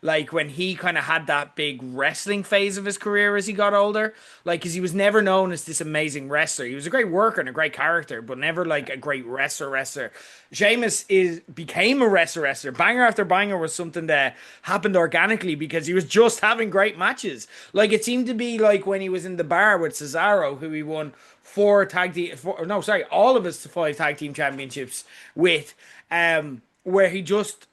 Like, when he kind of had that big wrestling phase of his career as he got older. Like, because he was never known as this amazing wrestler. He was a great worker and a great character, but never like a great wrestler. Sheamus became a wrestler. Banger after banger was something that happened organically because he was just having great matches. Like, it seemed to be like when he was in the bar with Cesaro, who he won all of his five tag team championships with, where he just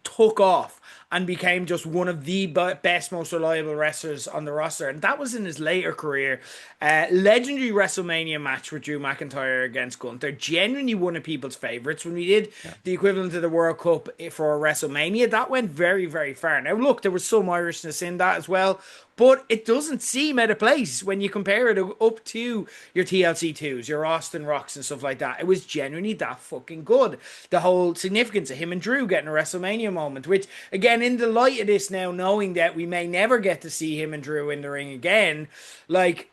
took off and became just one of the best, most reliable wrestlers on the roster. And that was in his later career. Legendary WrestleMania match with Drew McIntyre against Gunther. Genuinely one of people's favorites. When we did the equivalent of the World Cup for WrestleMania, that went very, very far. Now, look, there was some Irishness in that as well, but it doesn't seem out of place when you compare it up to your TLC2s, your Austin Rocks and stuff like that. It was genuinely that fucking good. The whole significance of him and Drew getting a WrestleMania moment, which, again, in the light of this now, knowing that we may never get to see him and Drew in the ring again, like,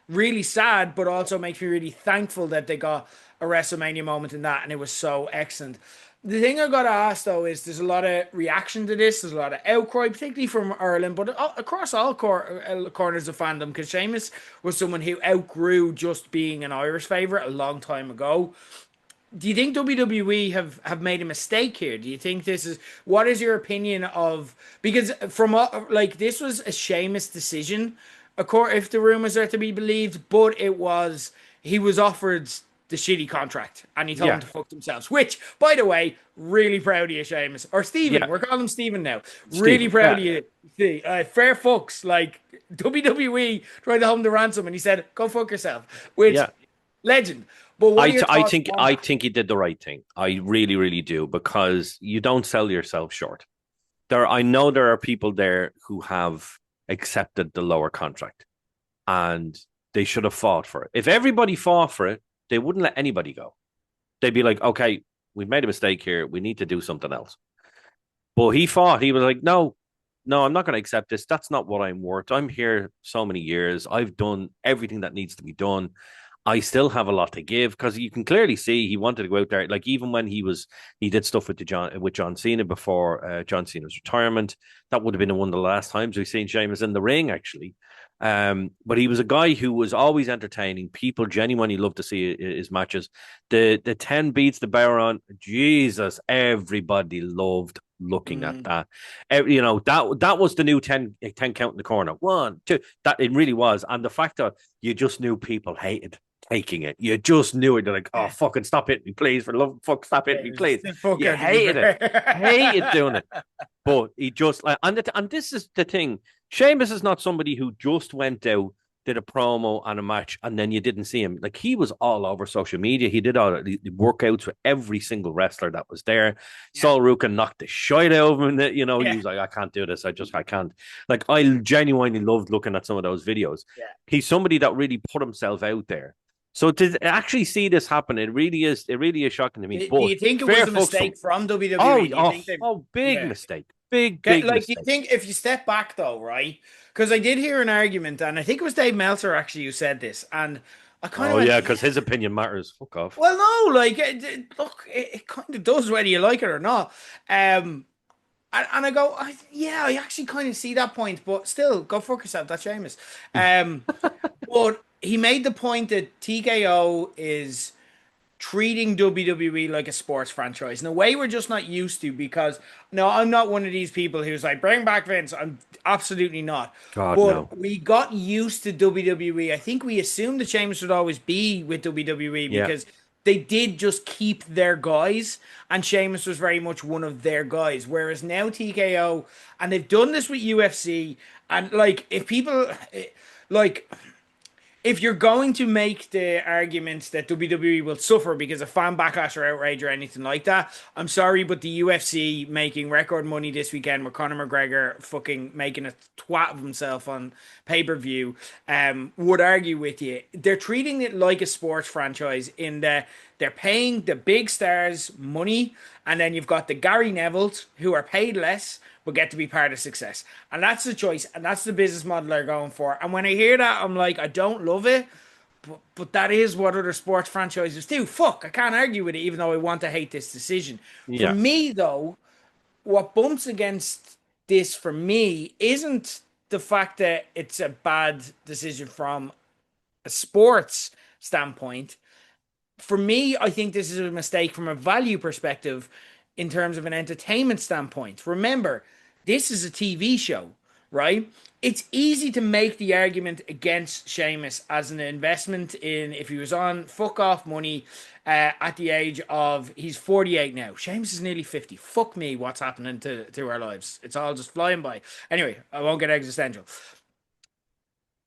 really sad, but also makes me really thankful that they got a WrestleMania moment in that, and it was so excellent. The thing I gotta ask though is there's a lot of reaction to this, there's a lot of outcry, particularly from Ireland, but across all corners of fandom, because Sheamus was someone who outgrew just being an Irish favourite a long time ago. Do you think WWE have made a mistake here? Do you think what is your opinion of, because this was a Sheamus decision, if the rumors are to be believed, but he was offered the shitty contract and he told him to fuck themselves, which, by the way, really proud of you, Sheamus. Or Stephen, we're calling him Stephen now. Really proud of you. Fair fucks, like, WWE tried to hold him to ransom and he said, go fuck yourself, which, legend. But I think he did the right thing. I really, really do, because you don't sell yourself short. I know there are people there who have accepted the lower contract, and they should have fought for it. If everybody fought for it, they wouldn't let anybody go. They'd be like, okay, we've made a mistake here. We need to do something else. But he fought. He was like, no, I'm not going to accept this. That's not what I'm worth. I'm here so many years. I've done everything that needs to be done. I still have a lot to give, because you can clearly see he wanted to go out there. Like, even when he did stuff with John Cena before John Cena's retirement. That would have been one of the last times we've seen Sheamus in the ring, actually. But he was a guy who was always entertaining. People genuinely loved to see his matches. The 10 beats the bar on, Jesus, everybody loved looking at that. That was the new 10 count in the corner. 1, 2. That it really was. And the fact that you just knew people hated taking it. You just knew it. You're like, oh, fucking stop hitting me, please. For love, fuck, stop hitting me, please. Fuck You out, to be hated it. fair. Hated doing it. But he just, like, and this is the thing. Sheamus is not somebody who just went out, did a promo and a match, and then you didn't see him. Like, he was all over social media. He did all the workouts with every single wrestler that was there. Yeah. Saul Rukin knocked the shit out of him. He was like, I can't do this. I can't. Like, I genuinely loved looking at some of those videos. Yeah. He's somebody that really put himself out there. So to actually see this happen, it really is shocking to me. Do you think it was a mistake from WWE? Big mistake. Big mistake. Do you think if you step back though, right? Because I did hear an argument, and I think it was Dave Meltzer actually who said this, and I kind of because his opinion matters. Fuck off. Well, no, like look, it kind of does whether you like it or not. And I go, I actually kind of see that point, but still, go fuck yourself. That's Sheamus. But he made the point that TKO is treating WWE like a sports franchise in a way we're just not used to, because no, I'm not one of these people who's like, bring back Vince. I'm absolutely not. God, no. We got used to WWE. I think we assumed that Sheamus would always be with WWE because they did just keep their guys, and Sheamus was very much one of their guys. Whereas now TKO, and they've done this with UFC, and like, if people like, if you're going to make the argument that WWE will suffer because of fan backlash or outrage or anything like that, I'm sorry, but the UFC making record money this weekend with Conor McGregor fucking making a twat of himself on pay-per-view would argue with you. They're treating it like a sports franchise in that they're paying the big stars money, and then you've got the Gary Nevilles who are paid less but get to be part of success. And that's the choice, and that's the business model they're going for. And when I hear that, I'm like, I don't love it, but that is what other sports franchises do. Fuck, I can't argue with it, even though I want to hate this decision. Yeah. For me, though, what bumps against this for me isn't the fact that it's a bad decision from a sports standpoint. For me, I think this is a mistake from a value perspective in terms of an entertainment standpoint. Remember, this is a TV show, right? It's easy to make the argument against Sheamus as an investment in, if he was on fuck off money at the age of, he's 48 now. Sheamus is nearly 50. Fuck me, what's happening to our lives. It's all just flying by. Anyway, I won't get existential.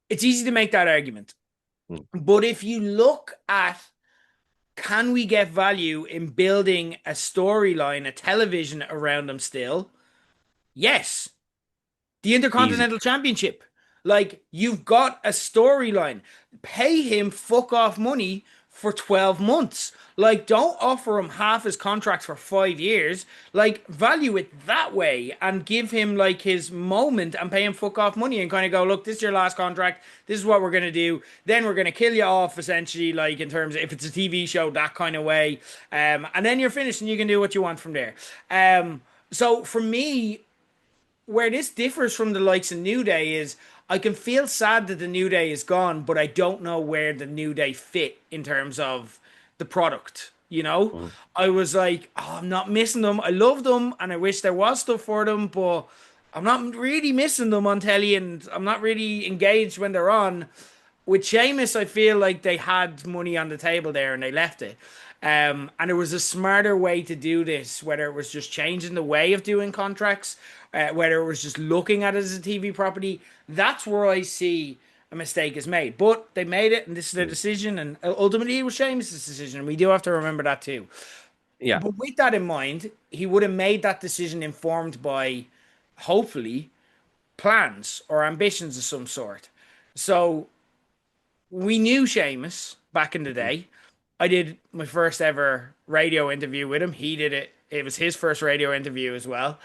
It's easy to make that argument. But if you look at, can we get value in building a storyline, a television around them still? Yes. The Intercontinental Championship. Like, you've got a storyline. Pay him fuck off money for 12 months. Like, don't offer him half his contract for 5 years. Like, value it that way and give him, like, his moment and pay him fuck off money and kind of go, look, this is your last contract. This is what we're going to do. Then we're going to kill you off, essentially, like, in terms of if it's a TV show, that kind of way. And then you're finished and you can do what you want from there. So, for me, where this differs from the likes of New Day is, I can feel sad that the New Day is gone, but I don't know where the New Day fit in terms of the product, you know? I was like, oh, I'm not missing them. I love them, and I wish there was stuff for them, but I'm not really missing them on telly, and I'm not really engaged when they're on. With Sheamus, I feel like they had money on the table there, and they left it. And it was a smarter way to do this, whether it was just changing the way of doing contracts, whether it was just looking at it as a TV property. That's where I see a mistake is made. But they made it, and this is their decision, and ultimately it was Sheamus' decision, and we do have to remember that too. Yeah. But with that in mind, he would have made that decision informed by, hopefully, plans or ambitions of some sort. So we knew Sheamus back in the day. I did my first ever radio interview with him. He did it. It was his first radio interview as well.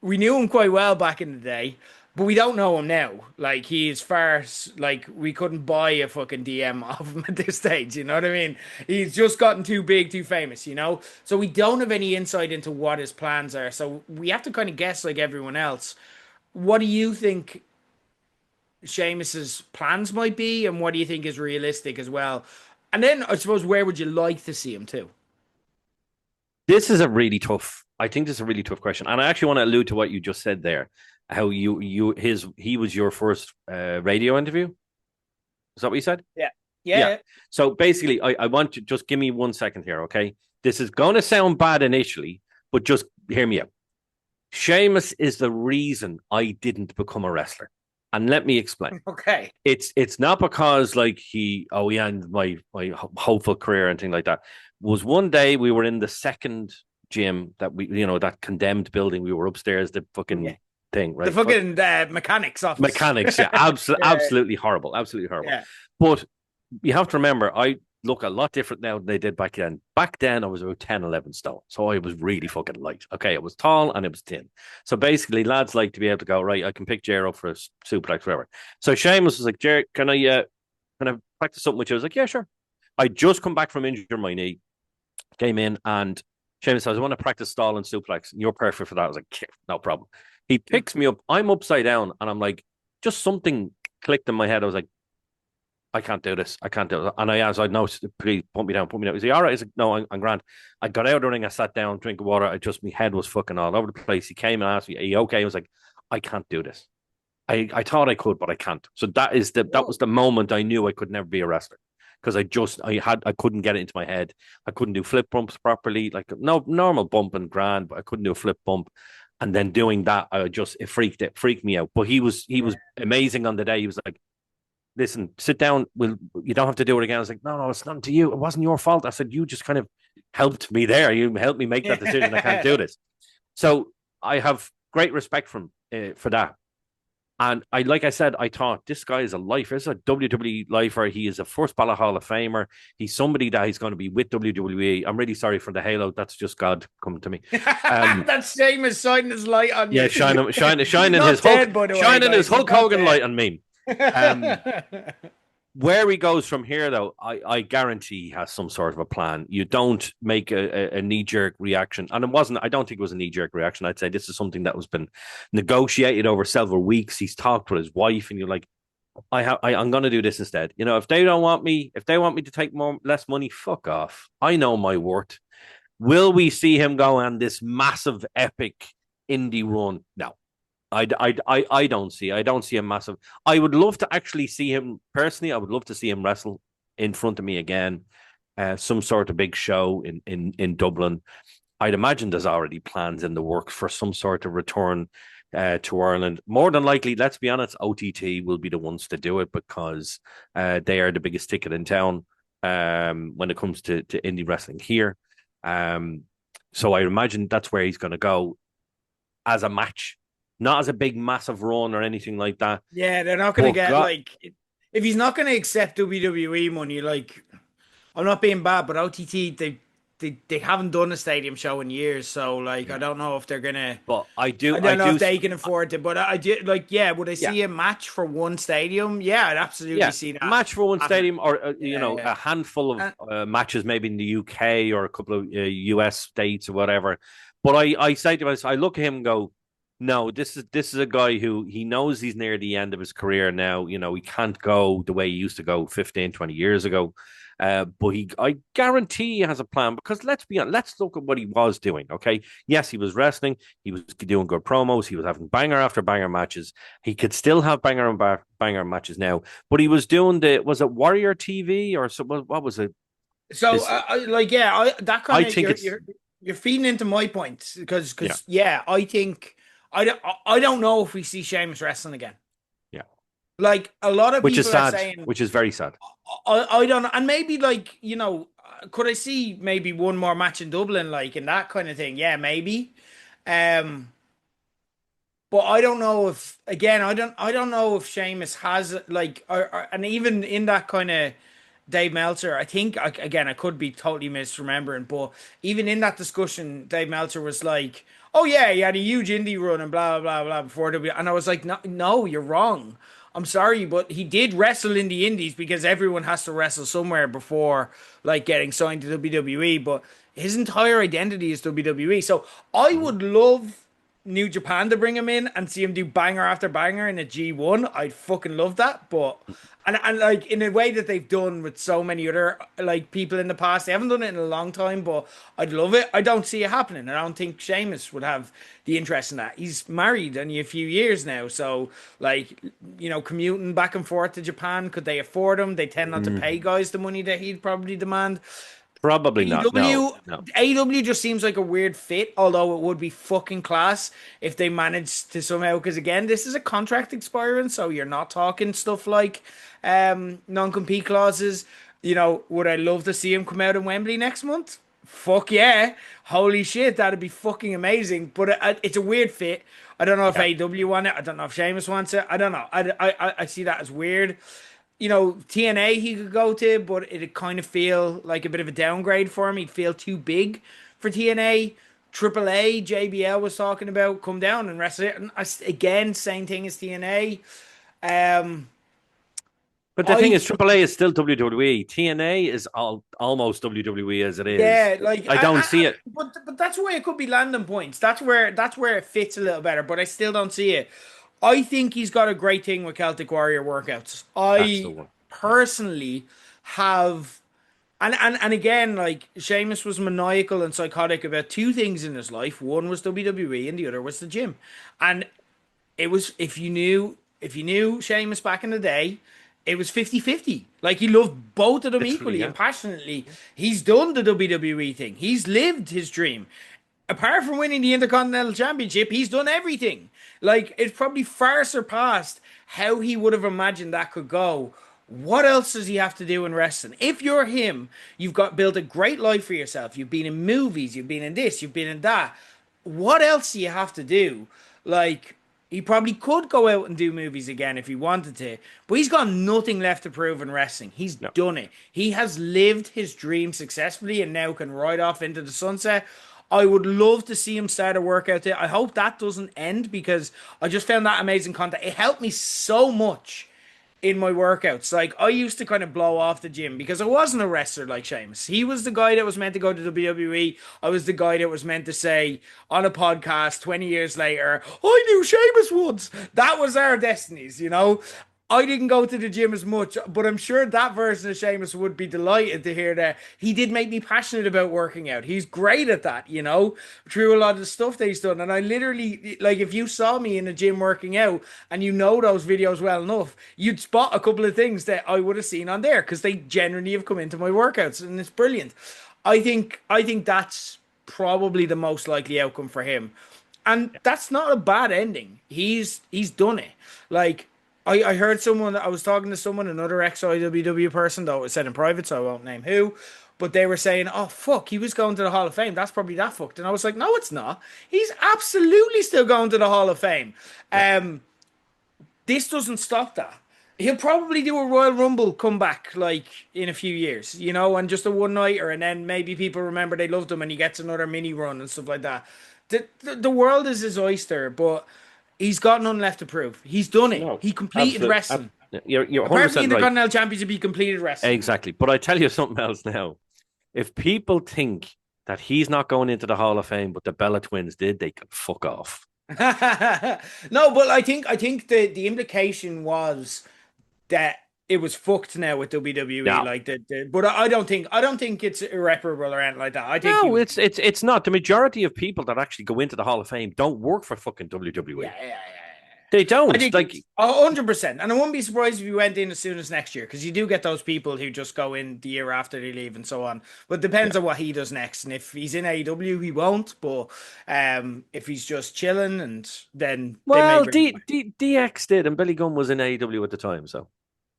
We knew him quite well back in the day, but we don't know him now. Like, he's far, like, we couldn't buy a fucking DM off him at this stage, you know what I mean? He's just gotten too big, too famous, you know? So we don't have any insight into what his plans are. So we have to kind of guess like everyone else. What do you think Sheamus's plans might be, and what do you think is realistic as well? And then, I suppose, where would you like to see him too? This is a really tough, I think this is a really tough question. And I actually want to allude to what you just said there. How he was your first radio interview? Is that what you said? Yeah. Yeah, Yeah. yeah. So basically, I want to just give me 1 second here, okay? This is going to sound bad initially, but just hear me out. Sheamus is the reason I didn't become a wrestler. And let me explain. Okay. It's not because like he ended my hopeful career and things like that. Was one day we were in the second gym that we that condemned building. We were upstairs, the Yeah. fucking thing, The right? fucking mechanics office. Mechanics, yeah, Yeah, absolutely horrible, absolutely horrible. yeah. But you have to remember, I look a lot different now than they did back then. Back then, I was about 10, 11 stone. So I was really fucking light. Okay, it was tall and it was thin. So basically, lads like to be able to go, right, I can pick Jer up for a suplex, whatever. So Sheamus was like, Jer, can I practice something with you? I was like, yeah, sure. I just come back from injuring my knee, came in, and Sheamus says, I want to practice stall and suplex. And you're perfect for that. I was like, yeah, no problem. He picks me up. I'm upside down, and I'm like, just something clicked in my head. I was like, I can't do this. I can't do it. And I asked, I know, please put me down, put me down. Is he all right? He's like, no, I'm grand. I got out of the ring. I sat down, drink of water. My head was fucking all over the place. He came and asked me, are you okay? I was like, I can't do this. I thought I could, but I can't. So that was the moment I knew I could never be a wrestler. Because I couldn't get it into my head. I couldn't do flip bumps properly. Like no normal bump and grand, but I couldn't do a flip bump. And then doing that, it freaked me out. But he was amazing on the day. He was like, listen, sit down. You don't have to do it again. I was like, no, it's not to you. It wasn't your fault. I said, you just kind of helped me there. You helped me make that decision. I can't do this. So I have great respect for that. And like I said, I thought this guy is a lifer. This is a WWE lifer. He is a first ballot Hall of Famer. He's somebody that he's going to be with WWE. I'm really sorry for the halo. That's just God coming to me. That's Sheamus shining his light on you. Yeah, shining his Hulk Hogan light on me. Where he goes from here, though, I guarantee he has some sort of a plan. You don't make a knee-jerk reaction. And I don't think it was a knee-jerk reaction. I'd say this is something that was been negotiated over several weeks. He's talked with his wife, and you're like, I'm going to do this instead. If they want me to take less money, fuck off. I know my worth. Will we see him go on this massive, epic indie run? No. I don't see. I don't see a massive. I would love to actually see him personally. I would love to see him wrestle in front of me again, some sort of big show in Dublin. I'd imagine there's already plans in the works for some sort of return to Ireland. More than likely, let's be honest, OTT will be the ones to do it because they are the biggest ticket in town when it comes to indie wrestling here. So I imagine that's where he's going to go as a match. Not as a big, massive run or anything like that. Yeah, they're not going to get, if he's not going to accept WWE money, I'm not being bad, but OTT, they haven't done a stadium show in years, so, I don't know if they're going to... But I don't know if they can afford it, but I do, would I see a match for one stadium? Yeah, I'd absolutely see that. A match for one stadium or, a handful of matches maybe in the UK or a couple of US states or whatever. But I say to myself, I look at him and go, no, this is a guy who he knows he's near the end of his career now. He can't go the way he used to go 15, 20 years ago. But I guarantee he has a plan because let's be honest, let's look at what he was doing. Okay. Yes, he was wrestling. He was doing good promos. He was having banger after banger matches. He could still have banger and banger matches now, but he was doing was it Warrior TV or so? What was it? So, that kind of, you're feeding into my points because I think, I don't know if we see Sheamus wrestling again. Yeah. A lot of people is sad, are saying... Which is very sad. I don't know. And maybe, could I see maybe one more match in Dublin, and that kind of thing? Yeah, maybe. But I don't know if... Again, I don't know if Sheamus has, and even in that kind of... Dave Meltzer, I think, again, I could be totally misremembering, but even in that discussion, Dave Meltzer was like, oh yeah, he had a huge indie run and blah, blah, blah before WWE. And I was like, no, you're wrong. I'm sorry, but he did wrestle in the indies because everyone has to wrestle somewhere before, getting signed to WWE, but his entire identity is WWE. So I would love New Japan to bring him in and see him do banger after banger in a G1. I'd fucking love that. But and like in a way that they've done with so many other like people in the past. They haven't done it in a long time, but I'd love it. I don't see it happening. I don't think Sheamus would have the interest in that. He's married only a few years now, so like commuting back and forth to Japan, could they afford him? They tend not to pay guys the money that he'd probably demand. Probably not. No. AEW just seems like a weird fit, although it would be fucking class if they managed to somehow, because again, this is a contract expiring, so you're not talking stuff like non-compete clauses. Would I love to see him come out in Wembley next month? Fuck yeah. Holy shit, that'd be fucking amazing. But it's a weird fit. I don't know if AEW want it. I don't know if Sheamus wants it. I don't know. I see that as weird. TNA he could go to, but it'd kind of feel like a bit of a downgrade for him. He'd feel too big for TNA. AAA, JBL was talking about, come down and wrestle it. And again, same thing as TNA. But the thing is, AAA is still WWE. TNA is almost WWE as it is. Yeah, like I don't see it. But that's where it could be landing points. That's where it fits a little better. But I still don't see it. I think he's got a great thing with Celtic Warrior workouts. I personally have, and again, like Sheamus was maniacal and psychotic about two things in his life. One was WWE, and the other was the gym. And it was if you knew Sheamus back in the day, it was 50-50. Like he loved both of them equally and passionately. He's done the WWE thing. He's lived his dream. Apart from winning the Intercontinental Championship, he's done everything. Like, it's probably far surpassed how he would have imagined that could go. What else does he have to do in wrestling? If you're him, you've got built a great life for yourself. You've been in movies, you've been in this, you've been in that. What else do you have to do? Like, he probably could go out and do movies again if he wanted to, but he's got nothing left to prove in wrestling. He's done it. He has lived his dream successfully and now can ride off into the sunset. I would love to see him start a workout there. I hope that doesn't end because I just found that amazing content. It helped me so much in my workouts. Like, I used to kind of blow off the gym because I wasn't a wrestler like Sheamus. He was the guy that was meant to go to WWE. I was the guy that was meant to say on a podcast 20 years later, I knew Sheamus once. That was our destinies, I didn't go to the gym as much, but I'm sure that version of Sheamus would be delighted to hear that he did make me passionate about working out. He's great at that, through a lot of the stuff that he's done. And I literally, like, if you saw me in the gym working out and those videos well enough, you'd spot a couple of things that I would have seen on there because they generally have come into my workouts, and it's brilliant. I think that's probably the most likely outcome for him. And that's not a bad ending. He's done it. Like, I heard I was talking to someone, another ex-IWW person, though it was said in private, so I won't name who, but they were saying, oh, fuck, he was going to the Hall of Fame. That's probably that fucked. And I was like, no, it's not. He's absolutely still going to the Hall of Fame. This doesn't stop that. He'll probably do a Royal Rumble comeback, like, in a few years, and just a one-nighter, and then maybe people remember they loved him and he gets another mini run and stuff like that. The world is his oyster, but he's got none left to prove. He's done it. No, he completed wrestling. You're 100% apart from the right. Intercontinental Championship, he completed wrestling. Exactly. But I tell you something else now. If people think that he's not going into the Hall of Fame, but the Bella Twins did, they can fuck off. No, but I think the implication was that it was fucked now with WWE. Yeah. Like but I don't think it's irreparable or anything like that. I think it's not. The majority of people that actually go into the Hall of Fame don't work for fucking WWE. Yeah. They don't. Like 100%. And I wouldn't be surprised if you went in as soon as next year, because you do get those people who just go in the year after they leave and so on. But it depends on what he does next. And if he's in AEW, he won't. But if he's just chilling, and then DX did, and Billy Gunn was in AEW at the time, so.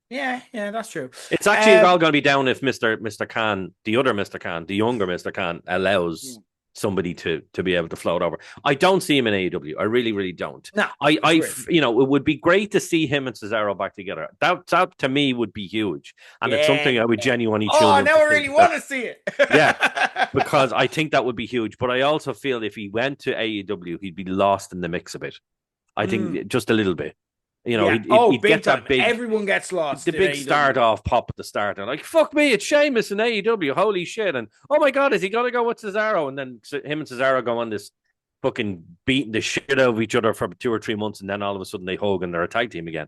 Yeah, that's true. It's actually all going to be down if Mr. Khan, the other Mr. Khan, the younger Mr. Khan, allows somebody to be able to float over. I don't see him in AEW. I really, really don't. No, it would be great to see him and Cesaro back together. That to me would be huge, and it's something I would genuinely tune in. Oh, now I really want to see it. Yeah, because I think that would be huge. But I also feel if he went to AEW, he'd be lost in the mix a bit. I think just a little bit. He'd get that big. Everyone gets lost. The big start off pop at the start, and like, fuck me, it's Sheamus in AEW. Holy shit! And oh my god, is he gonna go with Cesaro? And then him and Cesaro go on this fucking beating the shit out of each other for 2 or 3 months, and then all of a sudden they hug and they're a tag team again.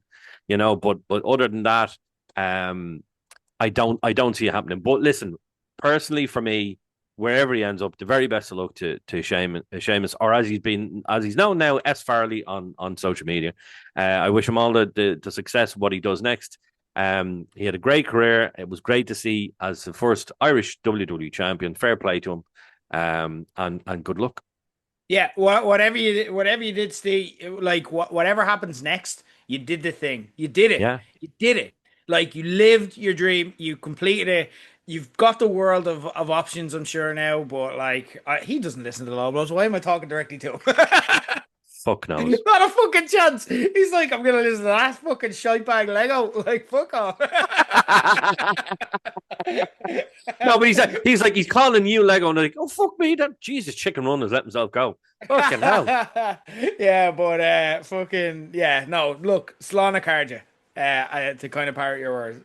But other than that, I don't see it happening. But listen, personally for me, wherever he ends up, the very best of luck to Sheamus, or as he's known now, S Farley on social media. I wish him all the success of what he does next. He had a great career. It was great to see as the first Irish WWE champion. Fair play to him. And good luck. Yeah, whatever you did, Steve, like whatever happens next, you did the thing. You did it. Yeah. You did it. Like you lived your dream. You completed it. You've got the world of options, I'm sure now. But like, he doesn't listen to the Low Blows. Why am I talking directly to him? Fuck knows. Not a fucking chance. He's like, I'm gonna listen to that fucking shite bag Lego. Like, fuck off. No, but he's calling you Lego, and they're like, oh fuck me, that Jesus Chicken Run has let himself go. Fucking hell. Yeah, but fucking yeah, no. Look, Slán chairde. To kind of parrot your words,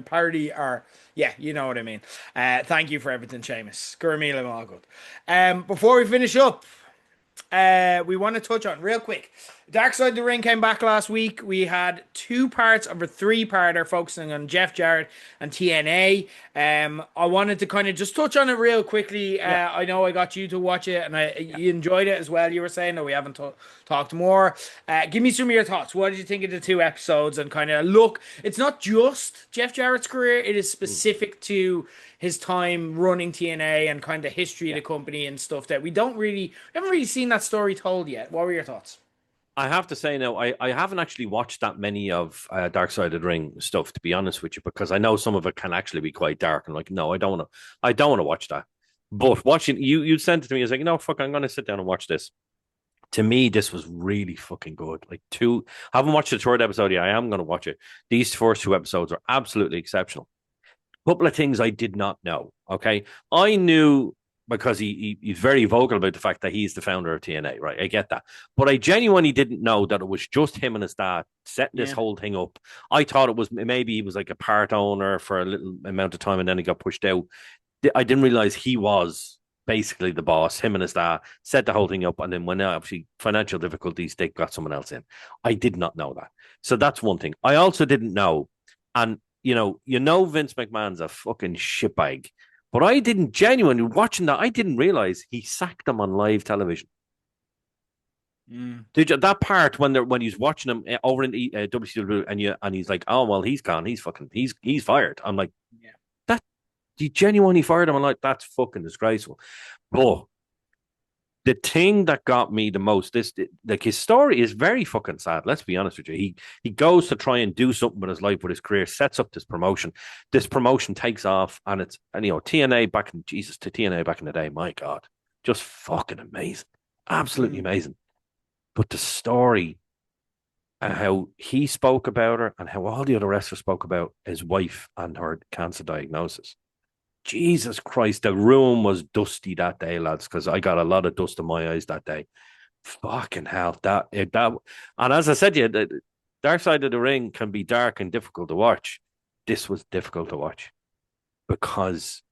parody or yeah, you know what I mean. Thank you for everything, Sheamus. Gurmila all good. Before we finish up, we want to touch on real quick. Dark Side of the Ring came back last week. We had 2 parts of a 3-parter focusing on Jeff Jarrett and TNA. I wanted to kind of just touch on it real quickly. Yeah. I know I got you to watch it, and you enjoyed it as well. You were saying that we haven't talked more. Give me some of your thoughts. What did you think of the 2 episodes? And kind of look, it's not just Jeff Jarrett's career. It is specific to his time running TNA and kind of history of the company and stuff that we haven't really seen that story told yet. What were your thoughts? I have to say now, I haven't actually watched that many of Dark Side of the Ring stuff, to be honest with you, because I know some of it can actually be quite dark. And like, no, I don't want to watch that. But watching you sent it to me, I was like, fuck, I'm going to sit down and watch this. To me, this was really fucking good. Like, I haven't watched the 3rd episode yet. I am going to watch it. These first 2 episodes are absolutely exceptional. Couple of things I did not know. Okay, I knew because he's very vocal about the fact that he's the founder of TNA, right? I get that, but I genuinely didn't know that it was just him and his dad setting this whole thing up. I thought it was maybe he was like a part owner for a little amount of time and then he got pushed out. I didn't realize he was basically the boss. Him and his dad set the whole thing up, and then when obviously financial difficulties, they got someone else in. I did not know that, so that's one thing. I also didn't know, and Vince McMahon's a fucking shitbag. But I didn't genuinely watching that. I didn't realize he sacked them on live television. Did you, that part when he's watching him over in WCW and he's like, oh well, he's gone. He's fired. I'm like, yeah, that you genuinely fired him. I'm like, that's fucking disgraceful. But the thing that got me the most, his story is very fucking sad. Let's be honest with you. He goes to try and do something with his life, with his career, sets up this promotion. This promotion takes off, and TNA back in the day. My God, just fucking amazing, absolutely amazing. But the story and how he spoke about her, and how all the other wrestlers spoke about his wife and her cancer diagnosis. Jesus Christ, the room was dusty that day, lads, because I got a lot of dust in my eyes that day. Fucking hell, that, and as I said to you, the Dark Side of the Ring can be dark and difficult to watch. This was difficult to watch because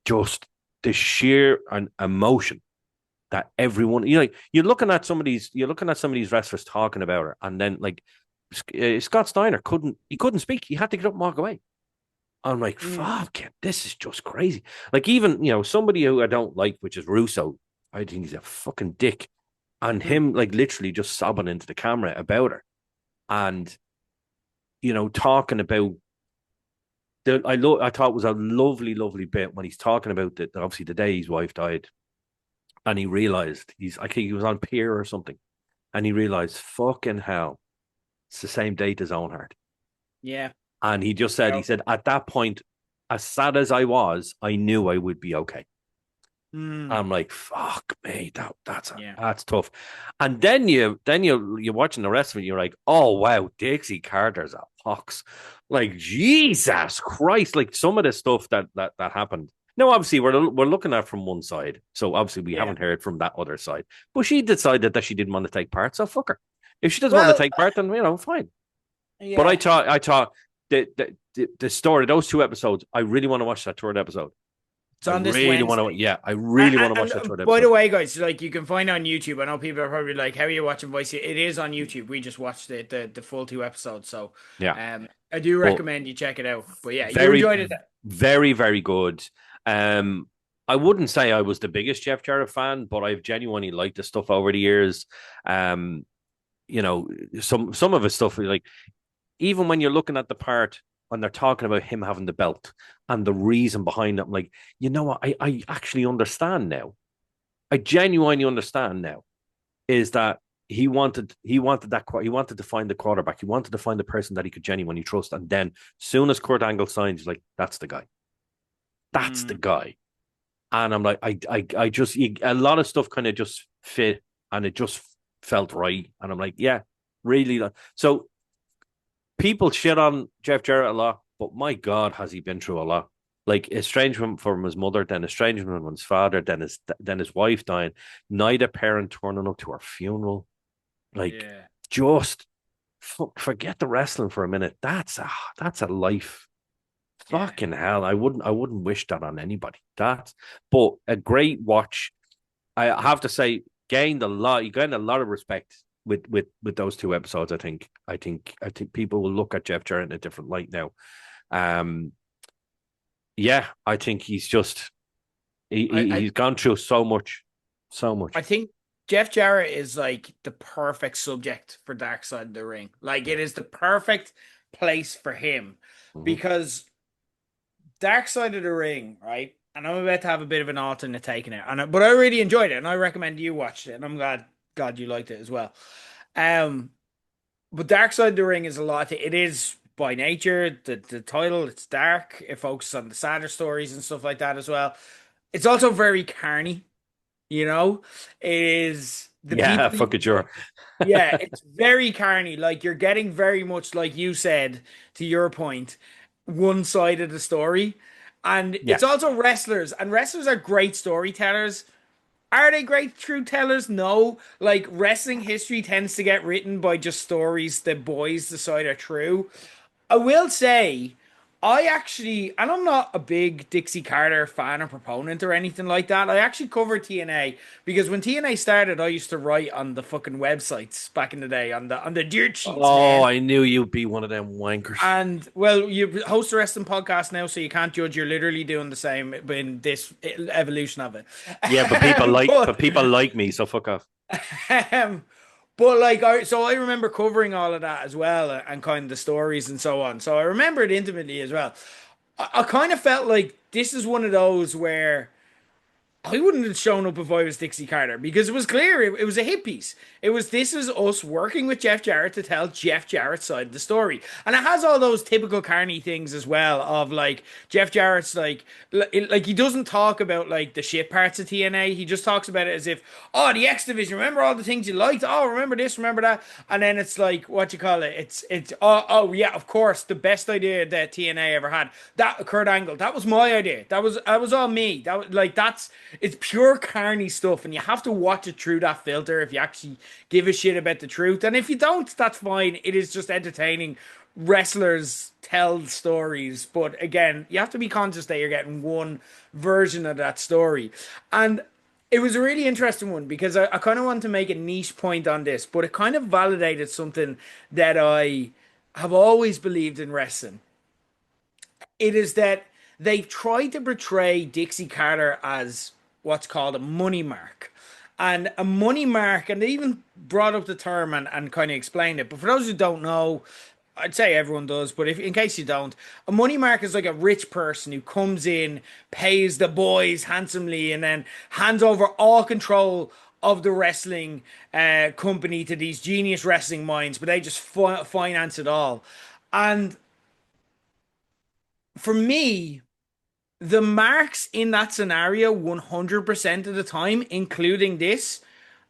just the sheer emotion that everyone, you're looking at some of these wrestlers talking about her, and then like Scott Steiner couldn't speak. He had to get up and walk away. I'm like, fuck, this is just crazy. Like, even, somebody who I don't like, which is Russo, I think he's a fucking dick. And him, like, literally just sobbing into the camera about her. And, talking about, I thought it was a lovely, lovely bit when he's talking about that, obviously, the day his wife died. And he realized, I think he was on Pier or something. And he realized, fucking hell, it's the same date as Owenhart. Yeah. And he just said, at that point, as sad as I was, I knew I would be okay. I'm like, fuck me, that's tough. And then you're watching the rest of it, you're like, oh wow, Dixie Carter's a pox. Like, Jesus Christ, like some of the stuff that happened. Now, obviously, we're looking at it from one side, so obviously we haven't heard from that other side. But she decided that she didn't want to take part, so fuck her. If she doesn't want to take part, then fine. Yeah. But I thought. The story, those 2 episodes, I really want to watch that 3rd episode. It's I on this really want to. Wednesday. Yeah, I really want to watch And, that third by the episode. way, guys, like you can find it on YouTube. I know people are probably like, "How are you watching Voice?" It is on YouTube. We just watched the full 2 episodes, so Yeah, I do but recommend you check it out. But yeah, you very, enjoyed it. very, very good. Um, I wouldn't say I was the biggest Jeff Jarrett fan, but I've genuinely liked the stuff over the years. Um, you know, some of his stuff, like even when you're looking at the part when they're talking about him having the belt and the reason behind it, I'm like, you know what? I actually understand now. I genuinely understand now. Is that he wanted to find the quarterback. He wanted to find the person that he could genuinely trust. And then, soon as Kurt Angle signs, he's like, that's the guy. That's the Mm, guy. And I'm like, I just a lot of stuff kind of just fit, and it just felt right. And I'm like, yeah, really. So people shit on Jeff Jarrett a lot, but my God, has he been through a lot? Like estrangement from his mother, then estrangement from his father, then his wife dying, neither parent turning up to her funeral. Like, yeah. just forget the wrestling for a minute. That's a life. Yeah. Fucking hell, I wouldn't wish that on anybody. But a great watch. I have to say, gained a lot. You gained a lot of respect with those 2 episodes. I think people will look at Jeff Jarrett in a different light now. Um, yeah, I think he's just I he's gone through so much, so I much. think Jeff Jarrett is like the perfect subject for Dark Side of the Ring. Like it Yeah. is the perfect place for him Mhm. because Dark Side of the Ring, right? And I'm about to have a bit of an alternate take in it, but I really enjoyed it, and I recommend you watched it, and I'm glad you liked it as well. Um, but Dark Side of the Ring is a lot. It is by nature the title. It's dark. It focuses on the sadder stories and stuff like that as well. It's also very carny. You know, it is the Yeah, people. fucking sure. Yeah, it's very carny. Like you're getting very much like you said to your point, one side of the story. And Yeah. it's also wrestlers, and wrestlers are great storytellers. Are they great truth tellers? No. Like wrestling history tends to get written by just stories that boys decide are true. I will say, I actually, and I'm not a big Dixie Carter fan or proponent or anything like that. I actually covered TNA because when TNA started, I used to write on the fucking websites back in the day on the dirt sheets, Oh, man. I knew you'd be one of them wankers. And well, you host a wrestling podcast now, so you can't judge. You're literally doing the same in this evolution of it. Yeah, but people like But but people like me, so fuck off. um, but like, so I remember covering all of that as well, and kind of the stories and so on. So I remember it intimately as well. I kind of felt like this is one of those where I wouldn't have shown up if I was Dixie Carter because it was clear it was a hit piece. This is us working with Jeff Jarrett to tell Jeff Jarrett's side of the story, and it has all those typical Carney things as well. Of like Jeff Jarrett's like he doesn't talk about like the shit parts of TNA. He just talks about it as if the X Division. Remember all the things you liked. Oh, remember this, remember that, and then it's like what you call it. It's oh yeah, of course the best idea that TNA ever had. That Kurt Angle. That was my idea. That was all me. That was like that's it's pure carny stuff, and you have to watch it through that filter if you actually give a shit about the truth. And if you don't, that's fine. It is just entertaining. Wrestlers tell stories, but again, you have to be conscious that you're getting one version of that story. And it was a really interesting one because I kind of want to make a niche point on this, but it kind of validated something that I have always believed in wrestling. It is that they've tried to portray Dixie Carter as what's called a money mark. And a money mark, and they even brought up the term and kind of explained it. But for those who don't know, I'd say everyone does, but if in case you don't, a money mark is like a rich person who comes in, pays the boys handsomely, and then hands over all control of the wrestling company to these genius wrestling minds, but they just finance it all. And for me, the marks in that scenario 100% of the time, including this,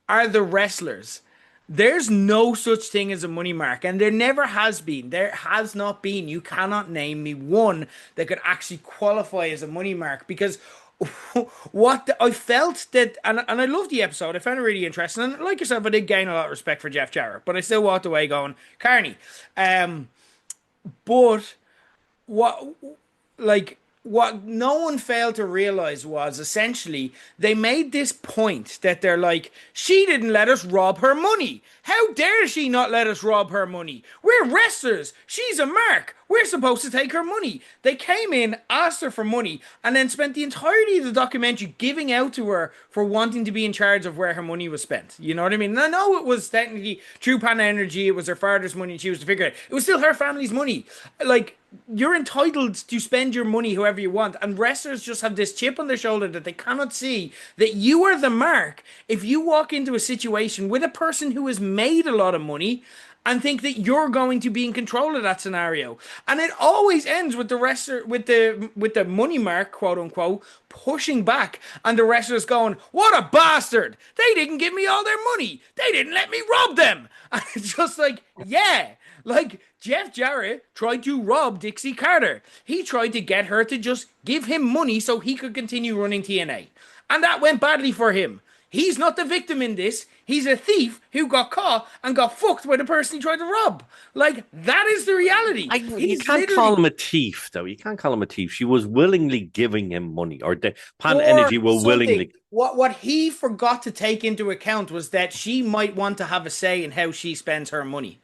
are the wrestlers. There's no such thing as a money mark, and there never has been. There has not been. You cannot name me one that could actually qualify as a money mark because I felt that, and I loved the episode. I found it really interesting. And like yourself, I did gain a lot of respect for Jeff Jarrett, but I still walked away going, Carney. But what, like, what no one failed to realize was essentially they made this point that they're like, she didn't let us rob her money. How dare she not let us rob her money? We're wrestlers. She's a mark. We're supposed to take her money. They came in, asked her for money, and then spent the entirety of the documentary giving out to her for wanting to be in charge of where her money was spent. You know what I mean? And I know it was technically True Pan Energy. It was her father's money, and she was to figure it out. It was still her family's money. Like, you're entitled to spend your money however you want, and wrestlers just have this chip on their shoulder that they cannot see that you are the mark if you walk into a situation with a person who has made a lot of money and think that you're going to be in control of that scenario. And it always ends with the wrestler, with the money mark, quote unquote, pushing back, and the wrestlers going, "What a bastard! They didn't give me all their money. They didn't let me rob them." And it's just like, yeah, like Jeff Jarrett tried to rob Dixie Carter. He tried to get her to just give him money so he could continue running TNA. And that went badly for him. He's not the victim in this. He's a thief who got caught and got fucked by the person he tried to rob. Like, that is the reality. You can't call him a thief, though. You can't call him a thief. She was willingly giving him money, or the Pan Energy will willingly. What he forgot to take into account was that she might want to have a say in how she spends her money.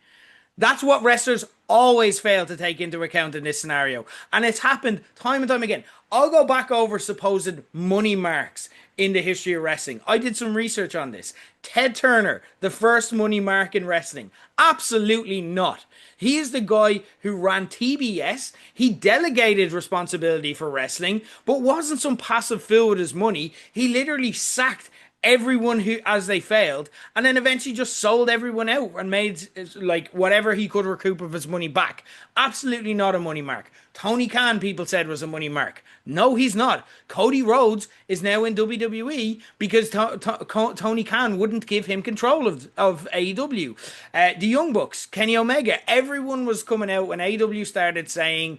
That's what wrestlers always fail to take into account in this scenario. And it's happened time and time again. I'll go back over supposed money marks in the history of wrestling. I did some research on this. Ted Turner, the first money mark in wrestling. Absolutely not. He is the guy who ran TBS. He delegated responsibility for wrestling, but wasn't some passive fool with his money. He literally sacked everyone who, as they failed, and then eventually just sold everyone out and made like whatever he could recoup of his money back. Absolutely not a money mark. Tony Khan, people said, was a money mark. No, he's not. Cody Rhodes is now in WWE because Tony Khan wouldn't give him control of AEW. The Young Bucks, Kenny Omega, everyone was coming out when AEW started saying,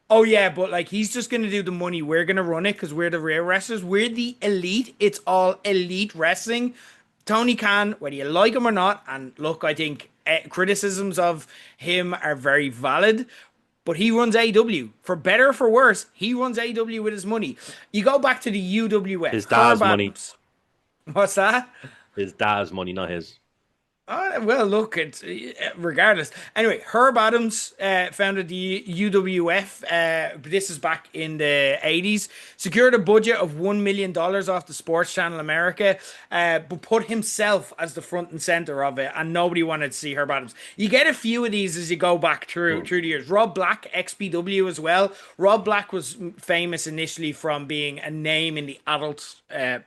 oh yeah, but like he's just going to do the money. We're going to run it because we're the real wrestlers. We're the elite. It's all elite wrestling. Tony Khan, whether you like him or not, and look, I think criticisms of him are very valid, but he runs AEW. For better or for worse, he runs AEW with his money. You go back to the UWF. His dad's money. What's that? His dad's money, not his. Well, look, it's regardless. Anyway, Herb Adams founded the UWF. This is back in the 80s. Secured a budget of $1 million off the Sports Channel America, but put himself as the front and center of it, and nobody wanted to see Herb Adams. You get a few of these as you go back through the years. Rob Black, XPW as well. Rob Black was famous initially from being a name in the adult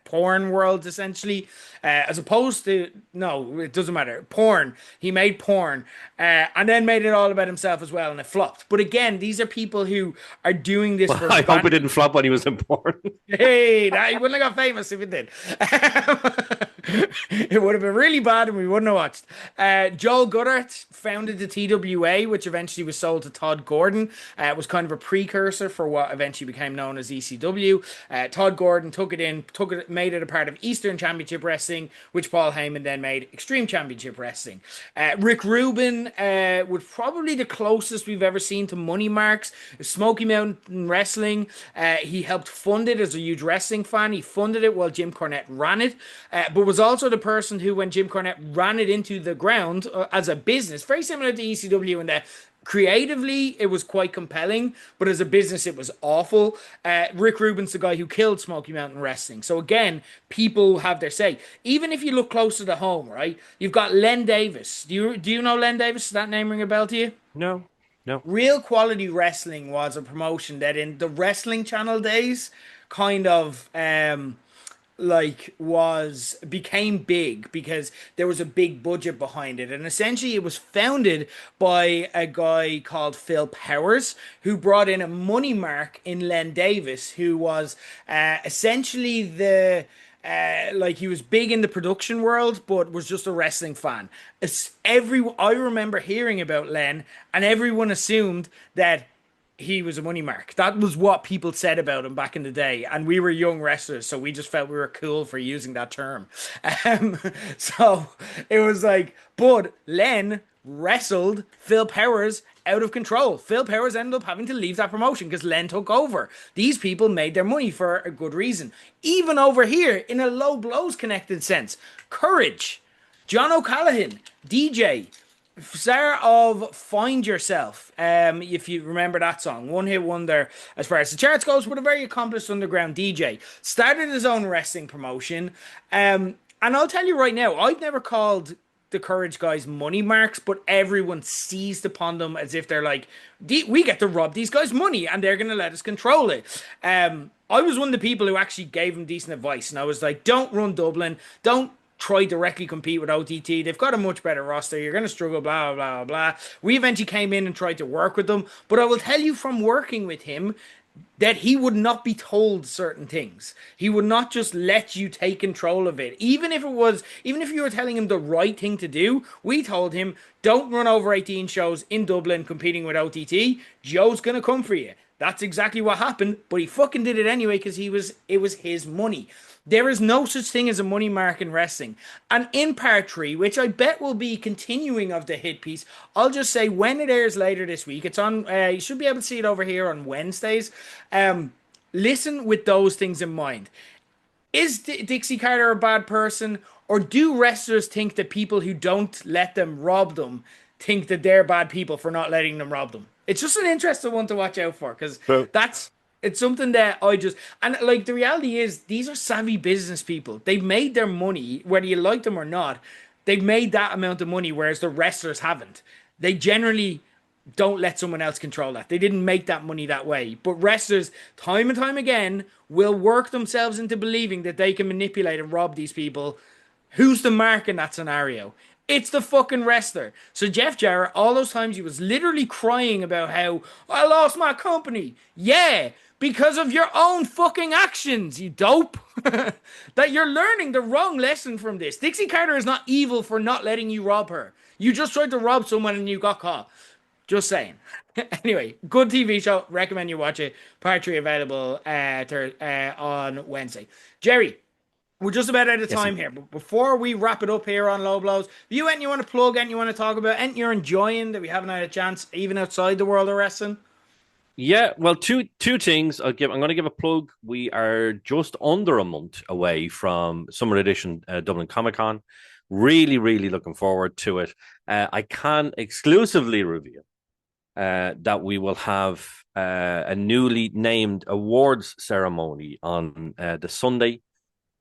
porn world, essentially, as opposed to, no, it doesn't matter. Porn. He made porn and then made it all about himself as well, and it flopped. But again, these are people who are doing this for I hope it didn't flop when he was in porn. Hey, he wouldn't have got famous if it did. It would have been really bad and we wouldn't have watched. Joel Goddard founded the TWA, which eventually was sold to Todd Gordon. It was kind of a precursor for what eventually became known as ECW. Todd Gordon took it, made it a part of Eastern Championship Wrestling, which Paul Heyman then made Extreme Championship Wrestling. Rick Rubin was probably the closest we've ever seen to money marks. Smoky Mountain Wrestling. He helped fund it as a huge wrestling fan. He funded it while Jim Cornette ran it, but was also the person who, when Jim Cornette ran it into the ground as a business, very similar to ECW in that creatively it was quite compelling, but as a business it was awful. Rick Rubin's the guy who killed Smoky Mountain Wrestling. So again, people have their say. Even if you look closer to home, right? You've got Len Davis. Do you know Len Davis? Does that name ring a bell to you? No. Real Quality Wrestling was a promotion that in the Wrestling Channel days kind of became big because there was a big budget behind it, and essentially it was founded by a guy called Phil Powers, who brought in a money mark in Len Davis, who was essentially he was big in the production world, but was just a wrestling fan. I remember hearing about Len, and everyone assumed that he was a money mark. That was what people said about him back in the day. And we were young wrestlers, so we just felt we were cool for using that term. So it was like, but Len wrestled Phil Powers out of control. Phil Powers ended up having to leave that promotion because Len took over. These people made their money for a good reason. Even over here, in a low blows connected sense, Courage, John O'Callaghan, DJ, star of Find Yourself, if you remember that song, one hit wonder as far as the charts goes, but a very accomplished underground DJ. Started his own wrestling promotion. And I'll tell you right now, I've never called the Courage guys money marks, but everyone seized upon them as if they're like, we get to rob these guys money and they're going to let us control it. I was one of the people who actually gave him decent advice, and I was like, don't run Dublin, don't try directly compete with OTT. They've got a much better roster. You're going to struggle, blah, blah, blah, blah. We eventually came in and tried to work with them, but I will tell you from working with him that he would not be told certain things. He would not just let you take control of it. Even if you were telling him the right thing to do, we told him, don't run over 18 shows in Dublin competing with OTT. Joe's going to come for you. That's exactly what happened, but he fucking did it anyway because it was his money. There is no such thing as a money mark in wrestling. And in part 3, which I bet will be continuing of the hit piece, I'll just say when it airs later this week, it's on, you should be able to see it over here on Wednesdays. Listen with those things in mind. Is Dixie Carter a bad person? Or do wrestlers think that people who don't let them rob them think that they're bad people for not letting them rob them? It's just an interesting one to watch out for, because it's something that and like the reality is these are savvy business people. They've made their money, whether you like them or not. They've made that amount of money, whereas the wrestlers haven't. They generally don't let someone else control that. They didn't make that money that way. But wrestlers, time and time again, will work themselves into believing that they can manipulate and rob these people. Who's the mark in that scenario? It's the fucking wrestler. So Jeff Jarrett, all those times he was literally crying about how I lost my company. Yeah, because of your own fucking actions, you dope. That you're learning the wrong lesson from this. Dixie Carter is not evil for not letting you rob her. You just tried to rob someone and you got caught. Just saying. Anyway, good TV show. Recommend you watch it. Part 3 available on Wednesday. Jerry, we're just about out of time here, but before we wrap it up here on Low Blows, anything you want to plug, anything you want to talk about, anything you're enjoying that we haven't had a chance, even outside the world of wrestling? Yeah, well, two things. I'm going to give a plug. We are just under a month away from Summer Edition Dublin Comic Con. Really, really looking forward to it. I can exclusively reveal that we will have a newly named awards ceremony on the Sunday.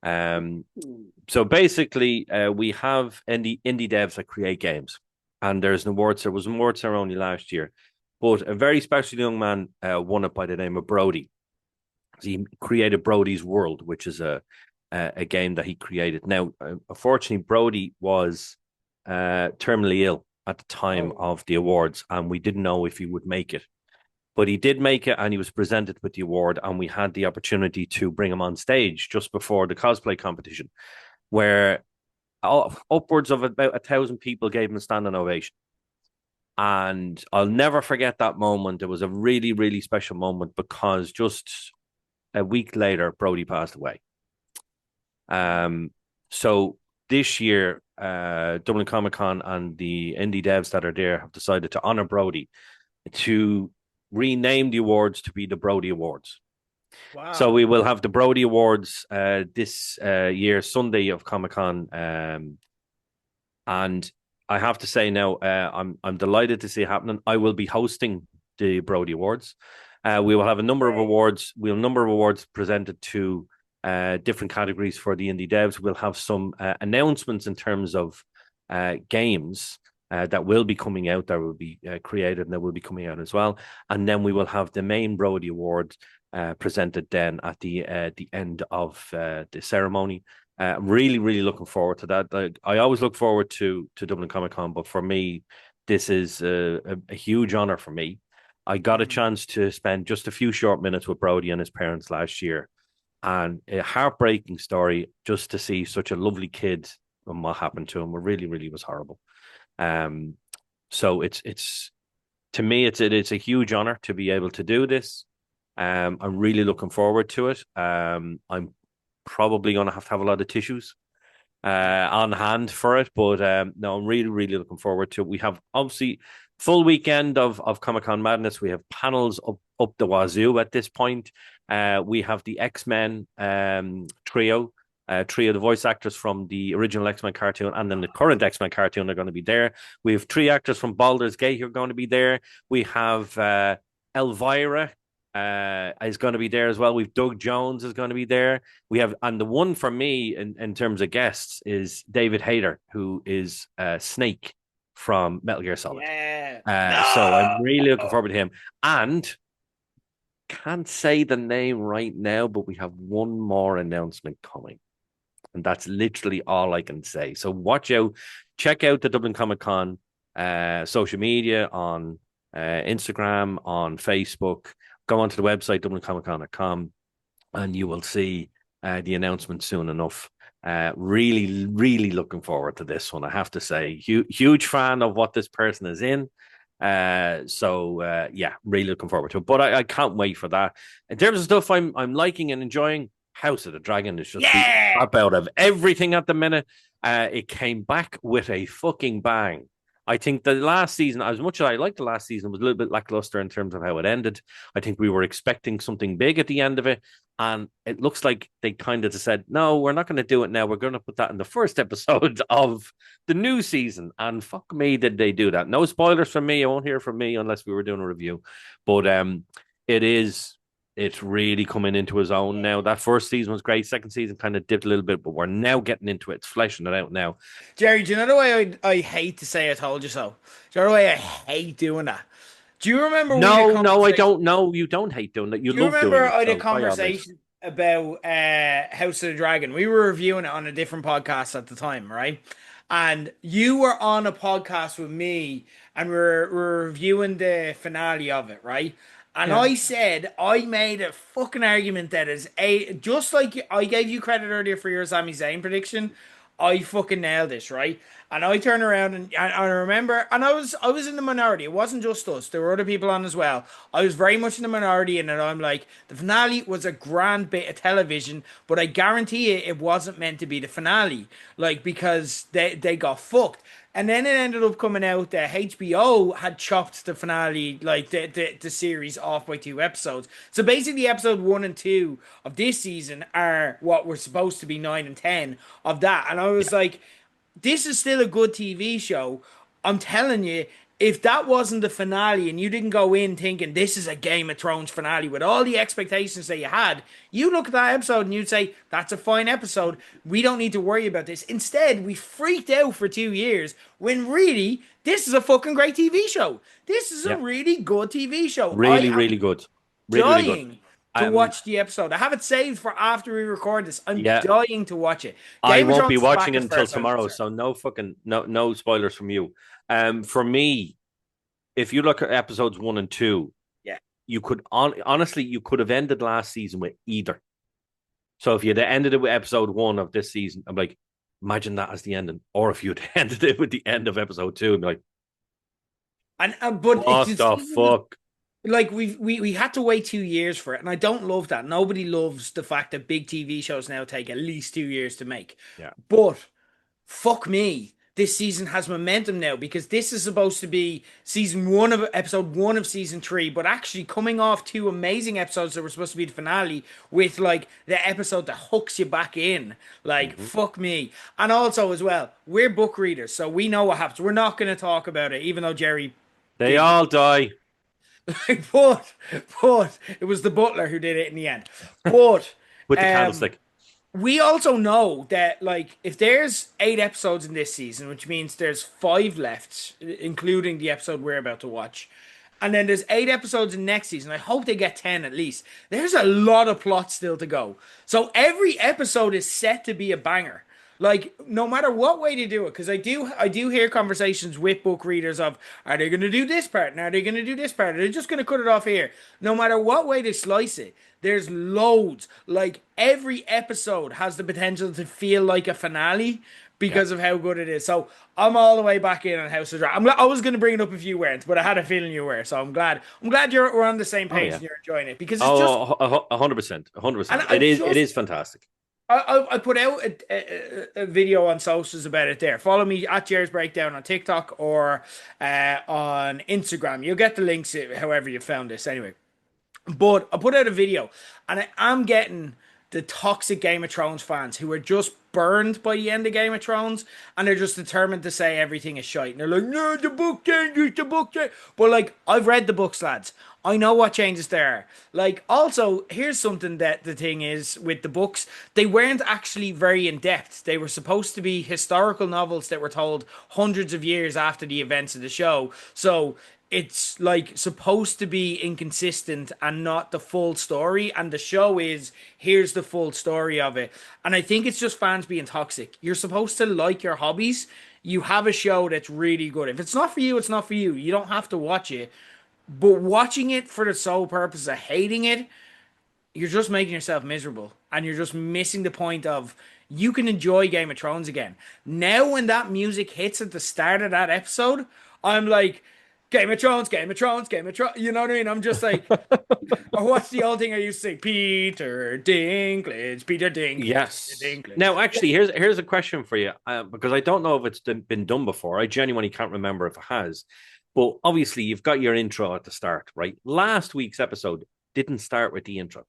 So basically, we have indie devs that create games, and there was an award ceremony last year, but a very special young man won it by the name of Brody. He created Brody's World, which is a game that he created. Now, unfortunately, Brody was terminally ill at the time of the awards, and we didn't know if he would make it. But he did make it, and he was presented with the award, and we had the opportunity to bring him on stage just before the cosplay competition, where upwards of about 1,000 people gave him a standing ovation. And I'll never forget that moment. It was a really, really special moment because just a week later, Brody passed away. So this year, Dublin Comic Con and the indie devs that are there have decided to honor Brody, to rename the awards to be the Brody Awards. Wow. So we will have the Brody Awards this year, Sunday of Comic Con. And I have to say now, I'm delighted to see it happening. I will be hosting the Brody Awards. We will have a number of awards. We'll have a number of awards presented to different categories for the indie devs. We'll have some announcements in terms of games that will be coming out, that will be created, and that will be coming out as well. And then we will have the main Brody Award presented then at the end of the ceremony. I'm really, really looking forward to that. I always look forward to Dublin Comic Con, but for me, this is a huge honor for me. I got a chance to spend just a few short minutes with Brody and his parents last year, and a heartbreaking story just to see such a lovely kid and what happened to him. It really, really was horrible. So it's to me, it's a huge honor to be able to do this. I'm really looking forward to it. I'm probably going to have a lot of tissues on hand for it. But no, I'm really, really looking forward to it. We have obviously full weekend of Comic Con Madness. We have panels up the wazoo at this point. We have the X-Men trio. Three of the voice actors from the original X-Men cartoon and then the current X-Men cartoon are going to be there. We have three actors from Baldur's Gate who are going to be there. We have Elvira is going to be there as well. We've Doug Jones is going to be there. We have, and the one for me in terms of guests is David Hayter, who is Snake from Metal Gear Solid. Yeah. So I'm really looking forward to him. And can't say the name right now, but we have one more announcement coming. And that's literally all I can say. So watch out, check out the Dublin Comic Con social media on Instagram, on Facebook. Go onto the website, DublinComicCon.com, and you will see the announcement soon enough. Really, really looking forward to this one, I have to say. Huge fan of what this person is in. Yeah, really looking forward to it. But I can't wait for that. In terms of stuff I'm liking and enjoying, House of the Dragon is just the crap out of everything at the minute. It came back with a fucking bang. I think the last season, as much as I liked the last season, was a little bit lackluster in terms of how it ended. I think we were expecting something big at the end of it. And it looks like they kind of just said, no, we're not going to do it now. We're going to put that in the first episode of the new season. And fuck me, did they do that? No spoilers from me. I won't hear from me unless we were doing a review. But it's really coming into his own now. That first season was great. Second season kind of dipped a little bit, but we're now getting into it. It's fleshing it out now. Jerry, do you know the way I hate to say I told you so? Do you know the way I hate doing that? Do you remember? No, I don't know. You don't hate doing that. You love doing it. Do you remember I had a conversation about House of the Dragon? We were reviewing it on a different podcast at the time, right? And you were on a podcast with me, and we're reviewing the finale of it, right? And I said I made a fucking argument that is just like I gave you credit earlier for your Sami Zayn prediction. I fucking nailed this, right? And I turn around and I remember, and I was in the minority. It wasn't just us; there were other people on as well. I was very much in the minority, and I'm like, the finale was a grand bit of television, but I guarantee it wasn't meant to be the finale, like because they got fucked. And then it ended up coming out that HBO had chopped the finale, like the series, off by 2 episodes. So basically, episode 1 and 2 of this season are what were supposed to be 9 and 10 of that. And I was like, this is still a good TV show. I'm telling you, if that wasn't the finale and you didn't go in thinking this is a Game of Thrones finale with all the expectations that you had, you look at that episode and you'd say, that's a fine episode. We don't need to worry about this. Instead, we freaked out for 2 years when really, this is a fucking great TV show. This is a really good TV show. Really, really good. Really good. To watch the episode. I have it saved for after we record this. I'm dying to watch it. I won't be watching it until tomorrow, so no spoilers from you. For me, if you look at episodes 1 and 2, you could honestly you could have ended last season with either. So if you'd ended it with episode 1 of this season, I'm like, imagine that as the ending. Or if you'd ended it with the end of episode 2, I'm like, but what the fuck? Like we had to wait 2 years for it, and I don't love that. Nobody loves the fact that big TV shows now take at least 2 years to make. Yeah. But fuck me, this season has momentum now because this is supposed to be episode 1 of season 3, but actually coming off 2 amazing episodes that were supposed to be the finale with like the episode that hooks you back in. Like fuck me. And also as well, we're book readers, so we know what happens. We're not going to talk about it, even though Jerry. They all die. but it was the butler who did it in the end. But with the candlestick. We also know that like if there's 8 episodes in this season, which means there's 5 left, including the episode we're about to watch, and then there's 8 episodes in next season. I hope they get 10 at least. There's a lot of plot still to go. So every episode is set to be a banger. Like, no matter what way they do it, because I do hear conversations with book readers of, are they going to do this part? And are they going to do this part? Are they just going to cut it off here? No matter what way they slice it, there's loads. Like, every episode has the potential to feel like a finale because of how good it is. So, I'm all the way back in on House of Dragon. I was going to bring it up if you weren't, but I had a feeling you were. So, I'm glad we're on the same page and you're enjoying it. Because it's just... 100%. 100%. It is fantastic. I put out a video on socials about it there. Follow me at Jerry's Breakdown on TikTok or on Instagram. You'll get the links however you found this anyway. But I put out a video and I am getting the toxic Game of Thrones fans who are just burned by the end of Game of Thrones and they're just determined to say everything is shite. And they're like, no, the book changes, the book changes. But like, I've read the books, lads. I know what changes there are. Like, also, here's something that the thing is with the books. They weren't actually very in depth. They were supposed to be historical novels that were told hundreds of years after the events of the show. So it's like supposed to be inconsistent and not the full story, and the show is here's the full story of it. And I think it's just fans being toxic. You're supposed to like your hobbies. You have a show that's really good. If it's not for you, it's not for you. You don't have to watch it. But watching it for the sole purpose of hating it, you're just making yourself miserable, and you're just missing the point of you can enjoy Game of Thrones again. Now when that music hits at the start of that episode, I'm like, Game of Thrones, Game of Thrones, Game of Thrones. You know what I mean? I'm just like, or what's the old thing I used to say? Peter Dinklage, Peter Dinklage. Yes. Peter Dinklage. Now, actually, here's a question for you, because I don't know if it's been done before. I genuinely can't remember if it has. But obviously, you've got your intro at the start, right? Last week's episode didn't start with the intro.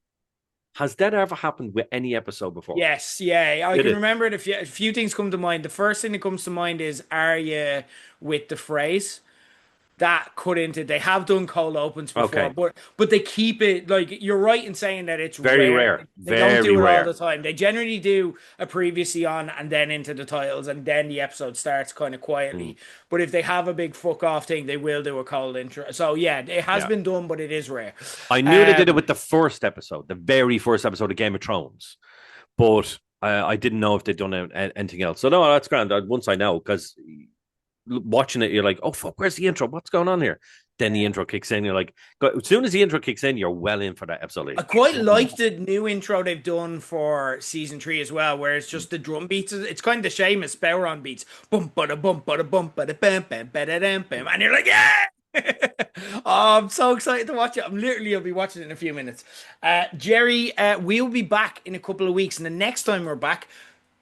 Has that ever happened with any episode before? Yes, yeah. I can remember it. A few things come to mind. The first thing that comes to mind is, are you with the phrase? That cut into, they have done cold opens before, Okay. but they keep it, like, you're right in saying that it's Very rare. They Very don't do it rare. all the time. They generally do a previously on and then into the titles, and then the episode starts kind of quietly. But if they have a big fuck off thing, they will do a cold intro. So yeah, it has been done, but it is rare. I knew they did it with the first episode, the very first episode of Game of Thrones, but I didn't know if they'd done anything else. So no, that's grand. Once I know, because watching it, you're like, oh fuck, where's the intro? What's going on here? Then the intro kicks in. You're like, as soon as the intro kicks in, you're well in for that episode. I quite like the new intro they've done for season 3 as well, where it's just the drum beats. It's kind of the Sheamus Bowron beats. Bum bada bum bada bum bada bam bam bada dam bam, and you're like, yeah. Oh, I'm so excited to watch it. I'll be watching it in a few minutes. Jerry, we'll be back in a couple of weeks, and the next time we're back,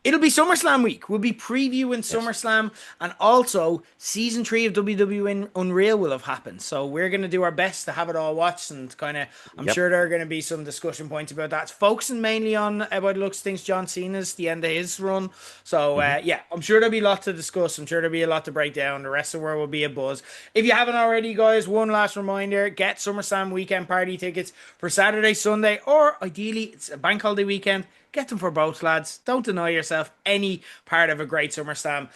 it'll be SummerSlam week. We'll be previewing SummerSlam, and also season 3 of WWE Unreal will have happened. So we're going to do our best to have it all watched, and kind of, I'm sure there are going to be some discussion points about that. It's focusing mainly on, by the looks of things, John Cena's the end of his run. So yeah, I'm sure there'll be a lot to discuss. I'm sure there'll be a lot to break down. The rest of the world will be a buzz. If you haven't already, guys, one last reminder: get SummerSlam weekend party tickets for Saturday, Sunday, or ideally it's a bank holiday weekend. Get them for both, lads. Don't deny yourself any part of a great SummerSlam.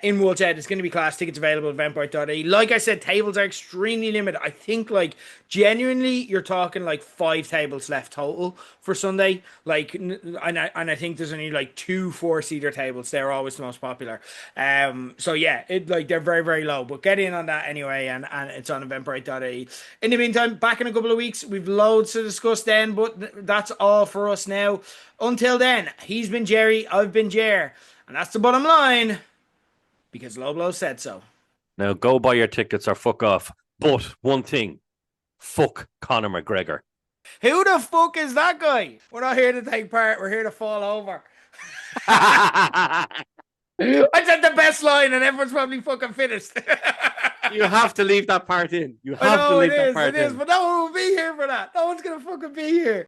In Woolshed, it's going to be class. Tickets available at eventbrite.ie. Like I said, tables are extremely limited. I think, like, genuinely, you're talking like 5 tables left total for Sunday. Like, and I think there's only like 2 4-seater tables. They're always the most popular. So yeah, they're very, very low. But get in on that anyway, and it's on eventbrite.ie. In the meantime, back in a couple of weeks, we've loads to discuss then, but that's all for us now. Until then, he's been Jerry, I've been Ger, and that's the bottom line, because Low Blow said so. Now go buy your tickets or fuck off. But one thing, fuck Conor McGregor. Who the fuck is that guy? We're not here to take part, we're here to fall over. I said the best line and everyone's probably fucking finished. You have to leave that part in. You have to leave that part in. But no one will be here for that. No one's going to fucking be here.